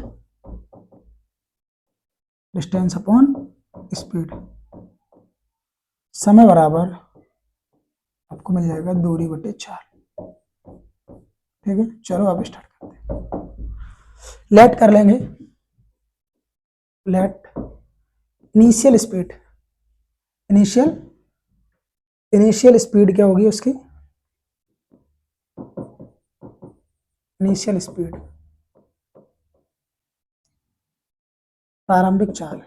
distance upon speed, समय बराबर आपको मिल जाएगा दूरी बटे चाल। ठीक है, चलो अब स्टार्ट करते हैं। लेट कर लेंगे, let initial speed, initial speed क्या होगी उसकी, इनिशियल स्पीड प्रारंभिक चाल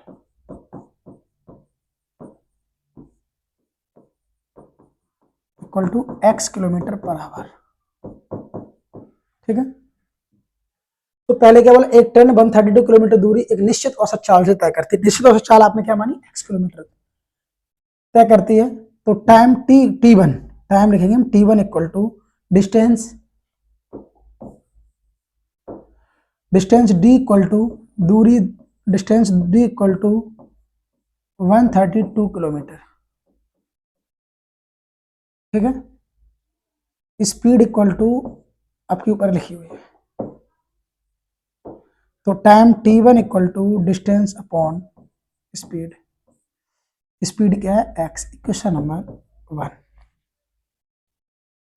equal to x kilometre per hour. ठीक है, तो पहले क्या बोला, एक ट्रेन 132 किलोमीटर दूरी एक निश्चित औसत चाल से तय करती है। निश्चित औसत चाल आपने क्या मानी, x किलोमीटर तय करती है। तो टाइम t1 टाइम लिखेंगे हम, t1 equal to distance d equal to दूरी, distance d equal to 132 kilometre. ठीक है, स्पीड इक्वल टू आपके ऊपर लिखी हुई है। तो time t1 equal to distance upon speed, speed क्या है x, equation number 1।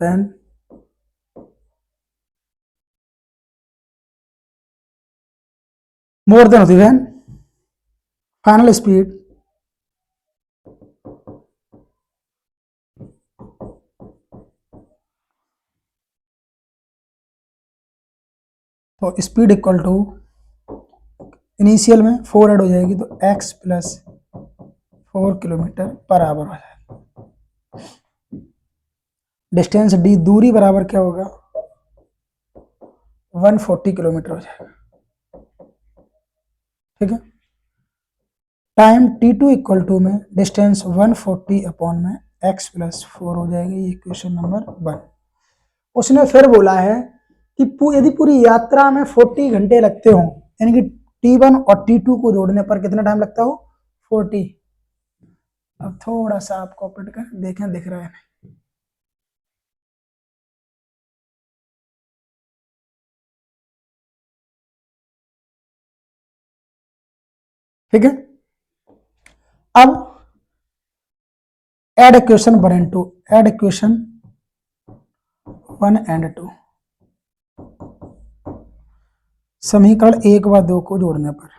Then more than होती है फाइनल स्पीड तो स्पीड इक्वल टू इनिशियल में 4 ऐड हो जाएगी तो x plus 4 kilometre per hour हो जाएगा। डिस्टेंस डी, दूरी बराबर क्या होगा 140 किलोमीटर हो जाएगा, ठीक है। टाइम t2 इक्वल टू में डिस्टेंस 140 अपॉन में x प्लस 4 हो जाएगी, ये क्वेश्चन नंबर 1। उसने फिर बोला है कि यदि पूरी यात्रा में 40 घंटे लगते हो, यानी कि t1 और t2 को जोड़ने पर कितना टाइम लगता हो 40। अब थोड़ा सा आप कॉपरेट कर देखें, दिख रहा है, ठीक है। अब add equation 1 and 2, add equation 1 and 2, समीकरण 1 व 2 को जोड़ने पर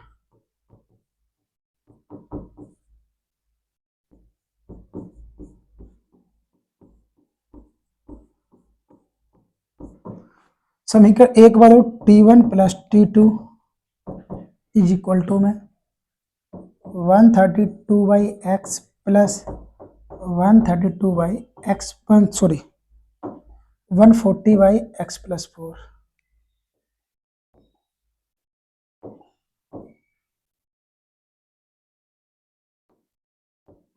समीकरण 1 व 2 t1 plus t2 is equal to में 132 by x plus 132 by x, sorry 140 by x plus 4,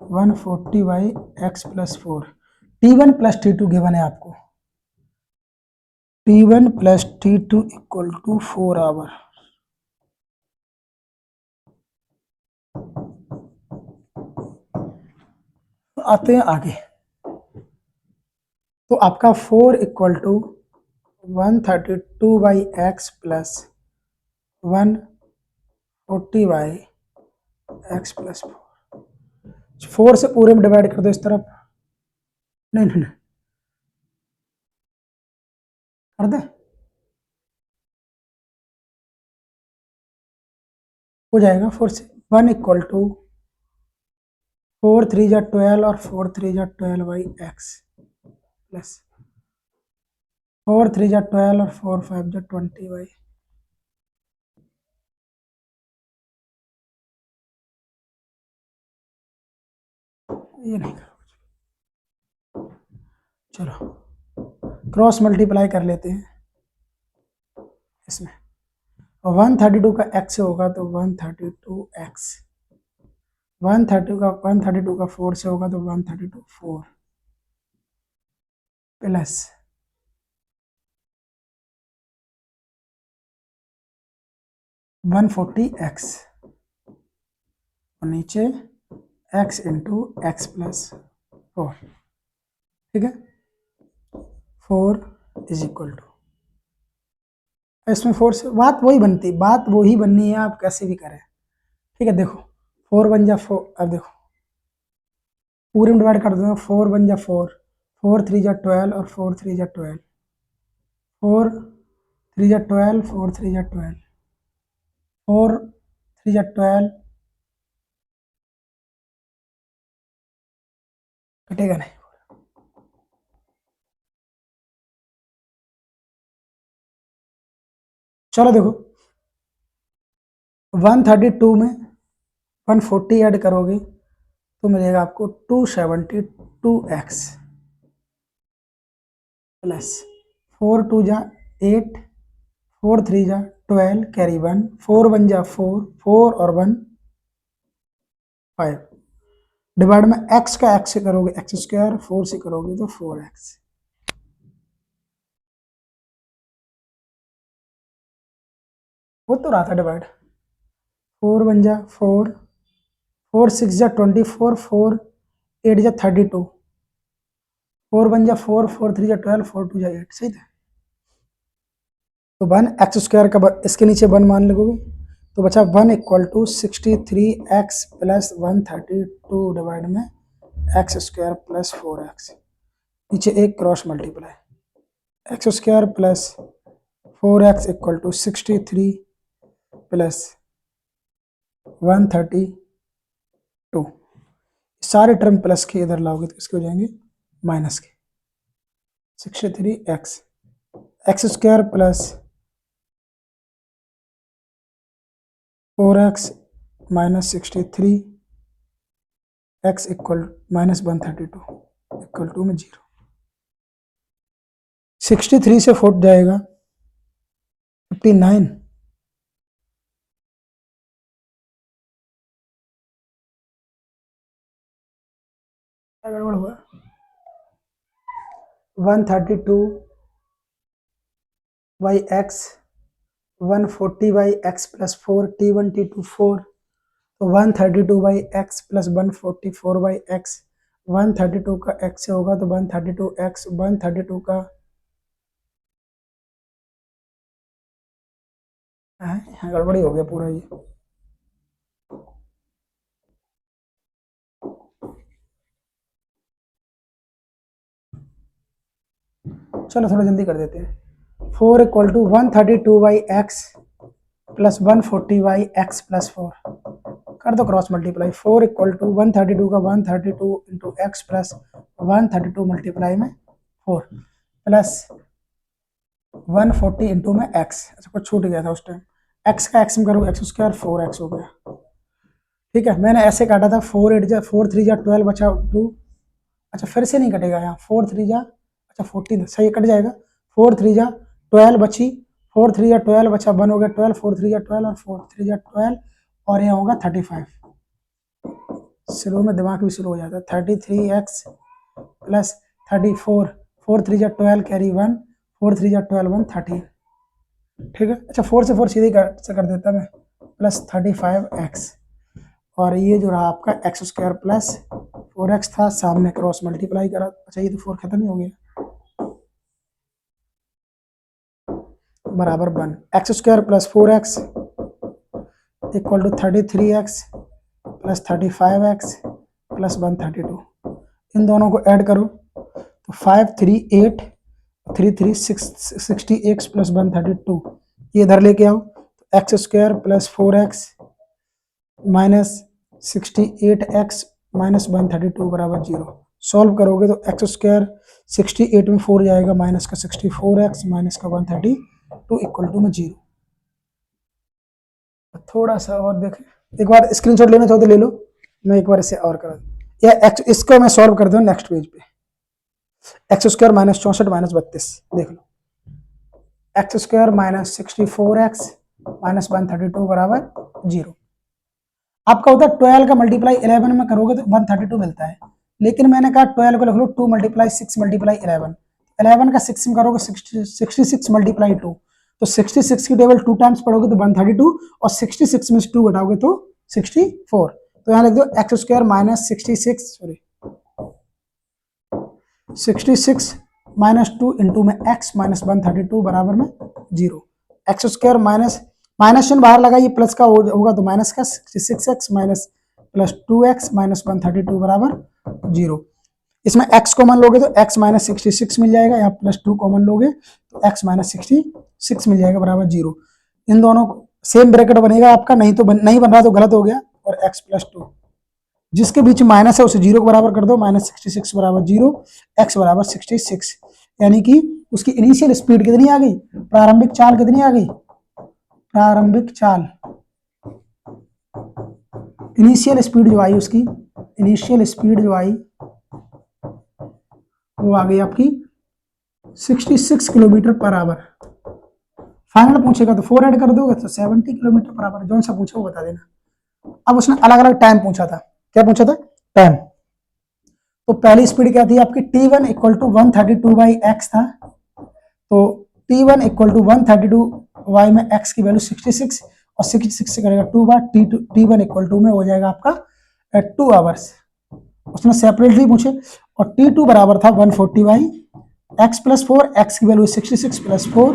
140 by x plus 4। t1 plus t2 given है आपको, t1 plus t2 equal to 4 our. आते हैं आगे, तो आपका 4 equal to 132 by x plus 140 by x plus 4 से पूरे में डिवाइड कर दो इस तरफ, नहीं नहीं नहीं कर दे, हो जाएगा 4 से 1 इक्वल टू 4 3 जा 12 और 4 3 जा 12 बाई एक्स प्लस 4 3 जा 12 और 4 5 जा 20 बाई, ये नहीं करो, चलो क्रॉस मल्टीप्लाई कर लेते हैं इसमें। 132 का x होगा तो 132x, 132 का 4 से होगा तो 132 4 प्लस 140x और नीचे x इंटू एक्स प्लस 4, ठीक है। 4 इज इक्वल टू, इसमें 4 से बात वही बननी है, आप कैसे भी करें, ठीक है। देखो 4 बन जा 4, अब देखो पूरे में डिवाइड कर दो, 4 बन जा 4, 4 3 जा 12 और 4 3 जा 12, 4 3 जा 12, 4 3 जा 12, 4 3 जा 12, कटेगा नहीं। चलो देखो 132 में 140 ऐड करोगे तो मिलेगा आपको 272x प्लस 4 2 जा 8, 4 3 जा 12, कैरी 1, 4 1 जा 4, 4 और 1 5, डिवाइड में x का x से करोगे एक्स स्क्वायर, 4 से करोगे तो 4x, वो तो रहा था डिवाइड, 4 1 जा 4, 4 6 जा 24, 4 8 जा 32, 4 1 जा 4, 4 3 जा 12, 4 2 जा 8, सही था। तो 1 एक्स स्क्वायर का इसके नीचे 1 मान लगोगे तो बचा 1 equal to 63x plus 132 divide में एक्स स्क्वायर प्लस 4x, नीचे एक cross multiply, x square plus 4x equal to 63 plus 132, सारे टर्म प्लस के इधर लाओगे तो इसके हो जाएंगे माइनस के, 63x x square plus 4x minus 63 x equal minus 132 equal to में 0। 63 से 4 जाएगा 59। क्या गड़बड़ हुआ? 132 by x 140 by x plus 4 T1 T2 4, तो 132 by x plus 144 by x, 132 का एक्स से होगा तो 132 एक्स, 132 का यहाँ गड़बड़ी हो गया पूरा ये। चलो थोड़ा जल्दी कर देते हैं। 4 equal to 132 by x plus 140 by x plus 4, कर दो क्रॉस मल्टीप्लाई। 4 इक्वल टू 132 का 132 इंटू एक्स प्लस 132 मल्टीप्लाई में 4 प्लस 140 इंटू में एक्स, अच्छा कुछ छूट गया था उस टाइम, एक्स का एक्स में करो एक्स स्क्वायर 4x हो गया। ठीक है, मैंने ऐसे काटा था 4 8 जा 4 3 जा 12 बचा 2, अच्छा फिर से नहीं कटेगा यहाँ, 4 3 जा अच्छा 14 सही कट जाएगा, 4 3 जा 12 बची, 4 3 जा 12 बचा 1 हो गया 12, 4 3 जा 12 और 4 3 जा 12 और यहाँ होगा 35। शुरू में दिमाग भी शुरू हो जाता है। 33x प्लस 34, 4 3 जा 12 कैरी 1, 4 3 जा 12 1 13। ठीक है, अच्छा 4 से 4 सीधे कर देता मैं, प्लस 35x और ये जो रहा आपका एक्स स्क्वायर प्लस 4x था, सामने क्रॉस मल्टीप्लाई करा, अच्छा ये तो 4 खत्म ही हो गया, बराबर 1, x square plus 4x equal to 33x plus 35x plus 132। इन दोनों को ऐड करो तो 5 3 8 3 3 60x प्लस 132, ये इधर लेके आओ तो x square plus 4x minus 68x minus 132 बराबर 0। सॉल्व करोगे तो एक्स स्क्वायर 68 में 4 जाएगा, माइनस का 64x माइनस का 132 इक्वल टू में 0। थोड़ा सा और देखें, एक बार स्क्रीनशॉट लेना चाहो तो ले लो, मैं एक बार इसे और करा दूं, या एक्स इसको मैं सॉल्व कर दूं नेक्स्ट पेज पे। एक्स स्क्वायर माइनस 64 माइनस 32 देख लो, x square minus 64x minus 132 बराबर 0। आपका होता है 12 का मल्टीप्लाई 11 में करोगे तो 132 मिलता है, लेकिन मैंने कहा 12 को लिख लो 2 मल्टीप्लाई 6 मल्टीप्लाई 11, 11 का 6 में करोगे 66 मल्टीप्लाई 2, तो 66 की टेबल 2 टाइम्स पढ़ोगे तो 132 और 66 में से 2 घटाओगे तो 64, तो यहाँ लिख दो x square minus 66 minus 2 into में एक्स माइनस 132 बराबर में 0। एक्स स्क्वायर माइनस माइनस बाहर लगाइए, प्लस का होगा तो माइनस का 66x minus plus 2x minus 132 बराबर 0। इसमें x कॉमन लोगे तो x माइनस 66 मिल जाएगा, यहाँ प्लस 2 कॉमन लोगे तो x माइनस 66 मिल जाएगा बराबर 0। इन दोनों सेम ब्रैकेट बनेगा आपका, नहीं तो नहीं बन रहा तो गलत हो गया, और x प्लस 2 जिसके बीच माइनस है उसे 0 को बराबर कर दो, माइनस 66 बराबर 0, x बराबर 66, यानी कि उसकी इनिशियल स्पीड कितनी आ गई, प्रारंभिक चाल कितनी आ गई, प्रारंभिक चाल इनिशियल स्पीड जो आई उसकी, इनिशियल स्पीड जो आई वो आ गई आपकी 66 किलोमीटर पर आवर। फाइनल पूछेगा तो 4 ऐड कर दोगे तो 70 किलोमीटर पर आवर, जो सा पूछा वो बता देना। अब उसने अलग अलग टाइम पूछा था, क्या पूछा था, टाइम। तो पहली स्पीड क्या थी आपकी, T1 equal to 132 by x था, तो T1 इक्वल टू 132 y में x की वैल्यू 66 और 66 से करेगा 2 बार, T1 इक्वल टू में हो जाएगा आपका 2 आवर्स। उसने सेपरेटली पूछे, और T2 बराबर था 140 बाई एक्स प्लस 4, एक्स की वैल्यू 66 प्लस 4,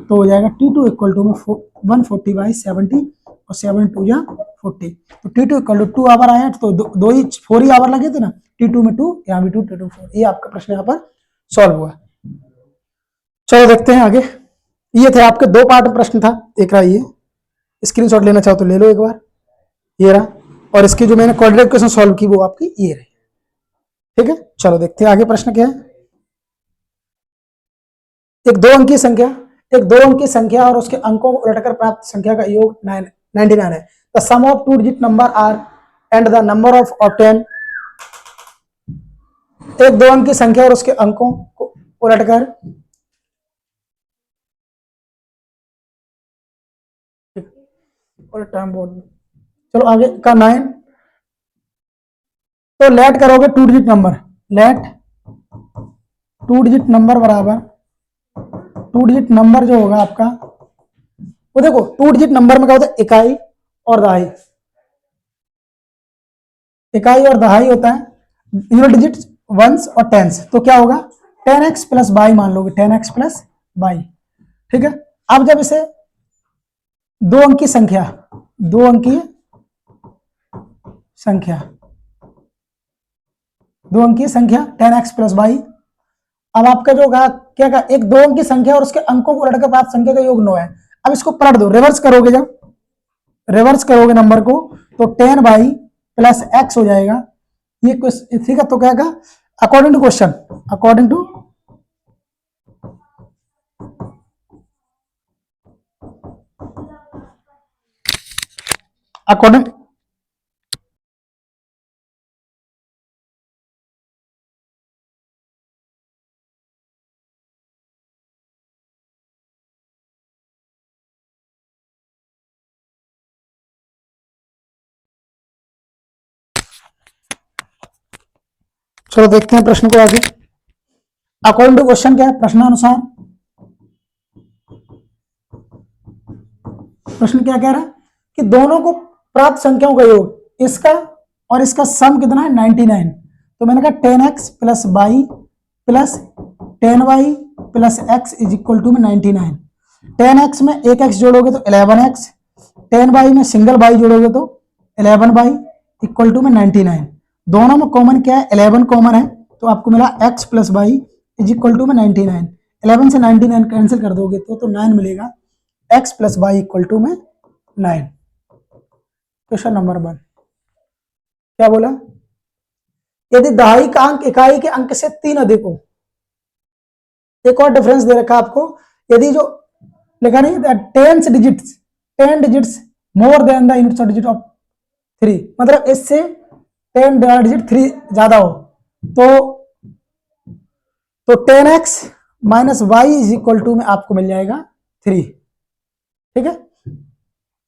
तो हो जाएगा T2 इक्वल टू में 140 बाई 70 और 7 2 या 40, तो T2 इक्वल टू 2 आवर आया, तो दो ही 4 ही आवर लगे थे ना, T2 में 2, यहाँ भी 2, T2 4, ये आपका प्रश्न यहाँ पर सॉल्व हुआ। चलो देखते हैं आगे। ये थे आपके 2 पार्ट में प्रश्न था, एक रहा ये, स्क्रीनशॉट लेना चाहो तो ले लो एक बार, ये रहा, और इसकी जो मैंने क्वाड्रेटिक क्वेश्चन सॉल्व की वो आपकी ये रही। ठीक है, चलो देखते हैं आगे प्रश्न क्या है। एक 2 अंकीय संख्या, एक 2 अंकीय संख्या और उसके अंकों को उलटकर प्राप्त संख्या का योग 99 है। The sum of 2 digit number are and the number of obtain, एक 2 अंकीय संख्या और उसके अंकों को उलटकर और टाइम बोर्ड। चलो आगे का 9। तो लेट करोगे 2 digit number, let 2 digit number बराबर 2 डिजिट नंबर जो होगा आपका, वो देखो 2 डिजिट नंबर में क्या होता है, इकाई और दहाई, इकाई और दहाई होता है, यूनिट डिजिट वंस और टेंस। तो क्या होगा 10x प्लस बाई मान लोगे, 10x प्लस बाई। ठीक है, अब जब इसे दो अंकी संख्या, दो अंकी संख्या, दो अंकी संख्या 10x प्लस बाई। अब आपका जो होगा क्या का, एक दो अंकी संख्या और उसके अंकों को लड़कर प्राप्त संख्या का योग 9 है। अब इसको पलट दो, रिवर्स करोगे, जब रिवर्स करोगे नंबर को तो 10 बाई प्लस एक्स हो जाएगा ये। ठीक है, तो क्या का according to question, according to according चलो देखते हैं प्रश्न को आगे। अकॉर्डिंग टू क्वेश्चन क्या है, प्रश्नानुसार प्रश्न क्या कह रहा है कि दोनों को प्राप्त संख्याओं का योग, इसका और इसका सम कितना है 99। तो मैंने कहा 10x plus y plus 10y plus x is equal to में 99। 10x में एक x जोड़ोगे तो 11x, 10y में सिंगल बाई जोड़ोगे तो 11 बाई इक्वल टू में 99। दोनों में कॉमन क्या है, 11 कॉमन है, तो आपको मिला x plus y is equal to में 99। 11 से 99 कैंसिल कर दोगे तो 9 मिलेगा, x plus y equal to में 9। क्वेश्चन नंबर 1 क्या बोला, यदि दहाई का अंक इकाई के अंक से 3 अधिक हो। एक और डिफरेंस दे रखा आपको, यदि जो लिखा नहीं 10 digits more than the units of digit of 3, मतलब इससे 10 डिजिट 3 ज्यादा हो तो 10x minus y is equal to में आपको मिल जाएगा 3। ठीक है,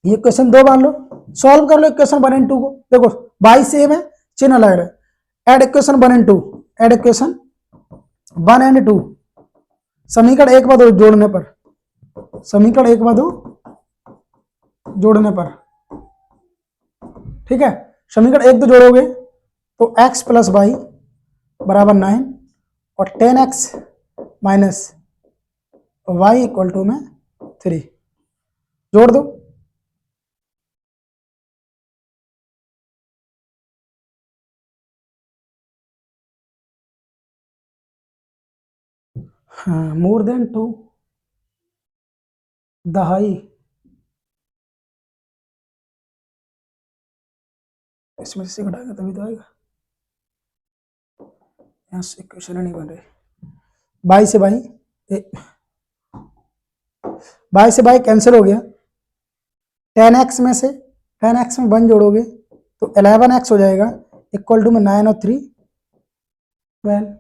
ये क्वेश्चन 2 मान लो, सॉल्व कर लो इक्वेशन 1 एंड 2 को। देखो बाई सेम है, चिन्ह लग रहा है। Add equation 1 and 2, add equation 1 and 2, समीकरण 1 व 2 जोड़ने पर, समीकरण 1 व 2 जोड़ने पर, ठीक है, समीकरण 1 2 जोड़ोगे तो x प्लस बाई बराबर 9 और 10x minus y equal to में 3, जोड़ दो। हाँ, मोर देन 2 दहाई, इसमें से घटाएगा तभी तो आएगा, यहाँ से इक्वेशन नहीं बन रही। बाई से बाई, बाई से बाई कैंसिल हो गया, 10x में से 10x में 1 जोड़ोगे तो 11x हो जाएगा इक्वल टू में 9 और 3 12,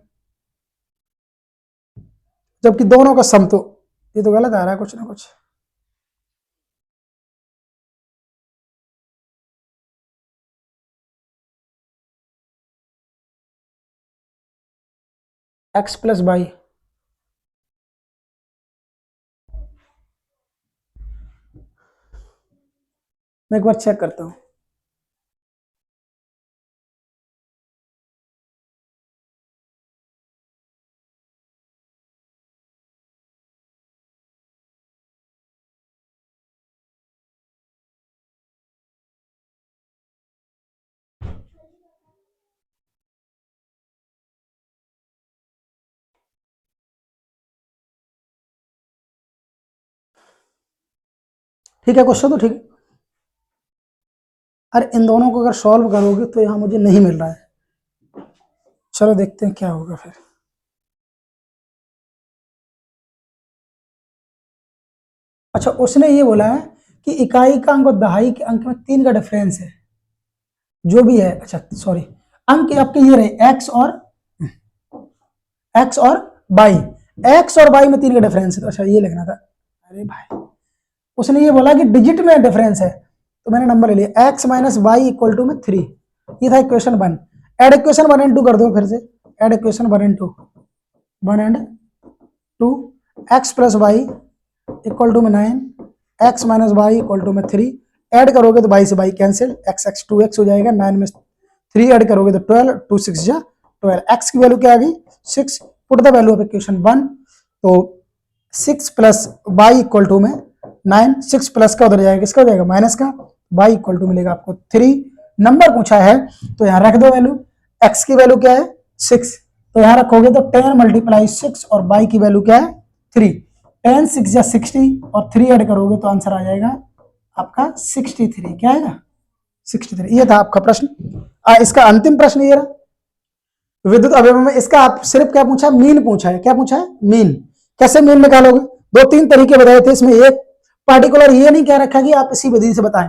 जबकि दोनों का सम तो ये तो गलत आ रहा है कुछ ना कुछ। x प्लस बाई, मैं एक बार चेक करता हूं। ठीक है, क्वेश्चन तो ठीक है। अरे इन दोनों को अगर सॉल्व करोगे तो यहां मुझे नहीं मिल रहा है। चलो देखते हैं क्या होगा फिर। अच्छा, उसने ये बोला है कि इकाई का अंक और दहाई के अंक में 3 का डिफरेंस है, जो भी है। अच्छा सॉरी, अंक आपके ये रहे एक्स और बाई, एक्स और बाई में 3 का डिफरेंस है, तो अच्छा ये लिखना था। अरे भाई, उसने ये बोला कि डिजिट में डिफरेंस है, तो मैंने नंबर ले लिया x minus y equal to में 3। ये था इक्वेशन 1। एड इक्वेशन 1 एंड 2 कर दो फिर से। Add equation 1 and 2, 1 and 2, x plus y equal to में 9, x minus y equal to में 3। ऐड करोगे तो बाई से बाई कैंसिल, x 2x हो जाएगा, 9 में 3 ऐड करोगे तो 12, 2 6 जा 12। x की वैल्यू क्या आ गई 6। Put the value of equation 1। तो 6 प्लस वाई इक्वल टू में 9, 6 प्लस का उधर जाएगा, किसका हो जाएगा माइनस का, y इक्वल टू मिलेगा आपको 3। नंबर पूछा है तो यहाँ रख दो वैल्यू। x की वैल्यू क्या है 6, तो यहाँ रखोगे तो 10 मल्टीप्लाई 6 और y की वैल्यू क्या है 3। 10 6 या 60 और 3 ऐड करोगे तो आंसर आ जाएगा आपका 63। क्या आएगा 63। ये था आपका प्रश्न। इसका अंतिम प्रश्न ये रहा विद्युत अवयव में। इसका आप सिर्फ क्या पूछा, मीन पूछा है। क्या पूछा है, मीन। कैसे मीन निकालोगे, 2-3 तरीके बताए थे, इसमें एक पार्टिकुलर ये नहीं कह रखा कि आप इसी विधि से बताएं।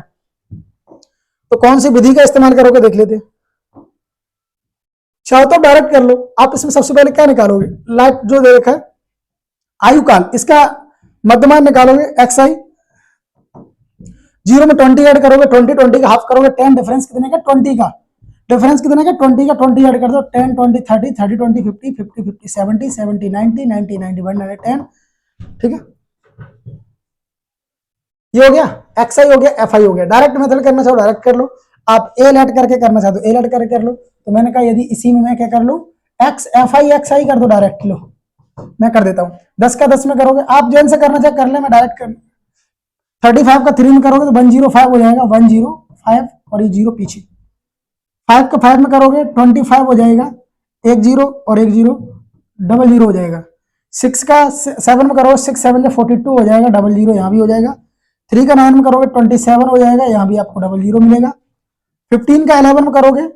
तो कौन सी विधि का इस्तेमाल करोगे देख लेते। चाहो तो डायरेक्ट कर लो। आप इसमें सबसे पहले क्या निकालोगे, लाइट जो देखा है आयुकाल, इसका मध्यमान निकालोगे एक्स आई। 0 में 20 ऐड करोगे, 20 का हाफ करोगे, 10 डिफरेंस कितने का 20 का, डिफरेंस कितने का 20 का, 20 ऐड कर दो, 10 20 30 30 20 50 50 50 70 70 90 90 91 10। ठीक है, ये हो गया एक्स आई हो गया, एफ आई हो गया। डायरेक्ट मेथड करना चाहो डायरेक्ट कर लो, आप ए लेट करके करना चाहते हो ए लेट करके कर लो। तो मैंने कहा यदि इसी में मैं क्या कर लूं, एक्स एफ आई एक्स आई कर दो डायरेक्ट। लो मैं कर देता हूं, 10 का 10 में करोगे, आप जैन से करना चाहे कर ले, मैं डायरेक्ट कर। 35 का 3 में करोगे तो 105 हो जाएगा, 105 और ये 0 पीछे। 5 का 5 में करोगे 25 हो जाएगा, 1 0 और 1 0 डबल 0 हो जाएगा। 6 का 7 में करोगे 6 7 42 हो जाएगा, डबल 0 यहाँ भी हो जाएगा। 3 का 9 में करोगे 27 हो जाएगा, यहाँ भी आपको डबल 0 मिलेगा। 15 का 11 में करोगे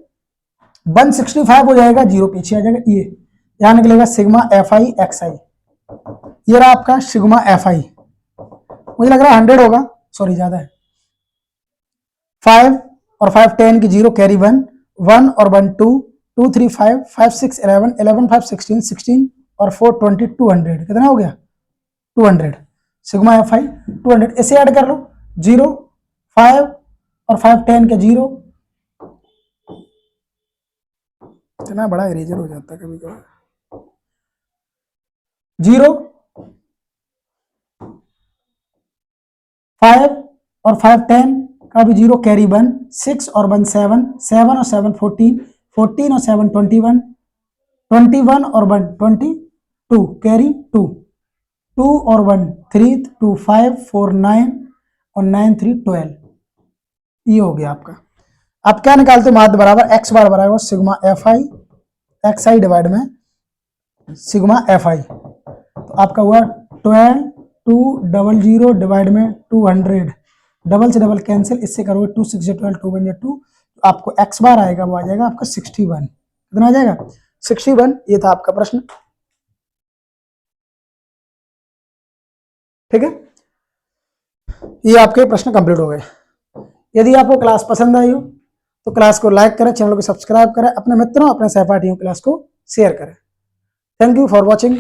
165 हो जाएगा, 0 पीछे आ जाएगा। ये यहाँ निकलेगा सिग्मा एफ आई एक्स आई। ये रहा आपका सिग्मा एफ आई, मुझे लग रहा है 100 होगा, सॉरी ज्यादा है। 5 और 5 10 की 0 कैरी 1 1 और 1 2 2 3 5 5 6 11 11 5 16 16 और 4 20 200। कितना हो गया 200। Sigma F I 200। इसे ऐड कर लो, 0 5 और 5 10 के 0। इतना बड़ा इरेजर हो जाता है कभी कभी। 0 5 और 5 10 का भी 0 कैरी 1 6 और 1 7 7 और 7 14 14 और 7 21 21 और 1 22 कैरी 2 2 और 1 3 2 5 4 9 और 9 3 12। ये हो गया आपका। आप क्या निकालते हो, माध्य बराबर एक्स बार बराबर sigma F I x I divide में सिग्मा एफ आई। तो आपका हुआ 12 2 0 0 डिवाइड में 200। डबल से डबल कैंसिल, इससे करोगे 2 6 12 2 1 2। आपको एक्स बार आएगा वो आ जाएगा आपका 61। कितना आ जाएगा 61। ये था आपका प्रश्न। ठीक है, ये आपके प्रश्न कंप्लीट हो गए। यदि आपको क्लास पसंद आई हो तो क्लास को लाइक करें, चैनल को सब्सक्राइब करें, अपने मित्रों अपने सहपाठियों क्लास को शेयर करें। Thank you for watching.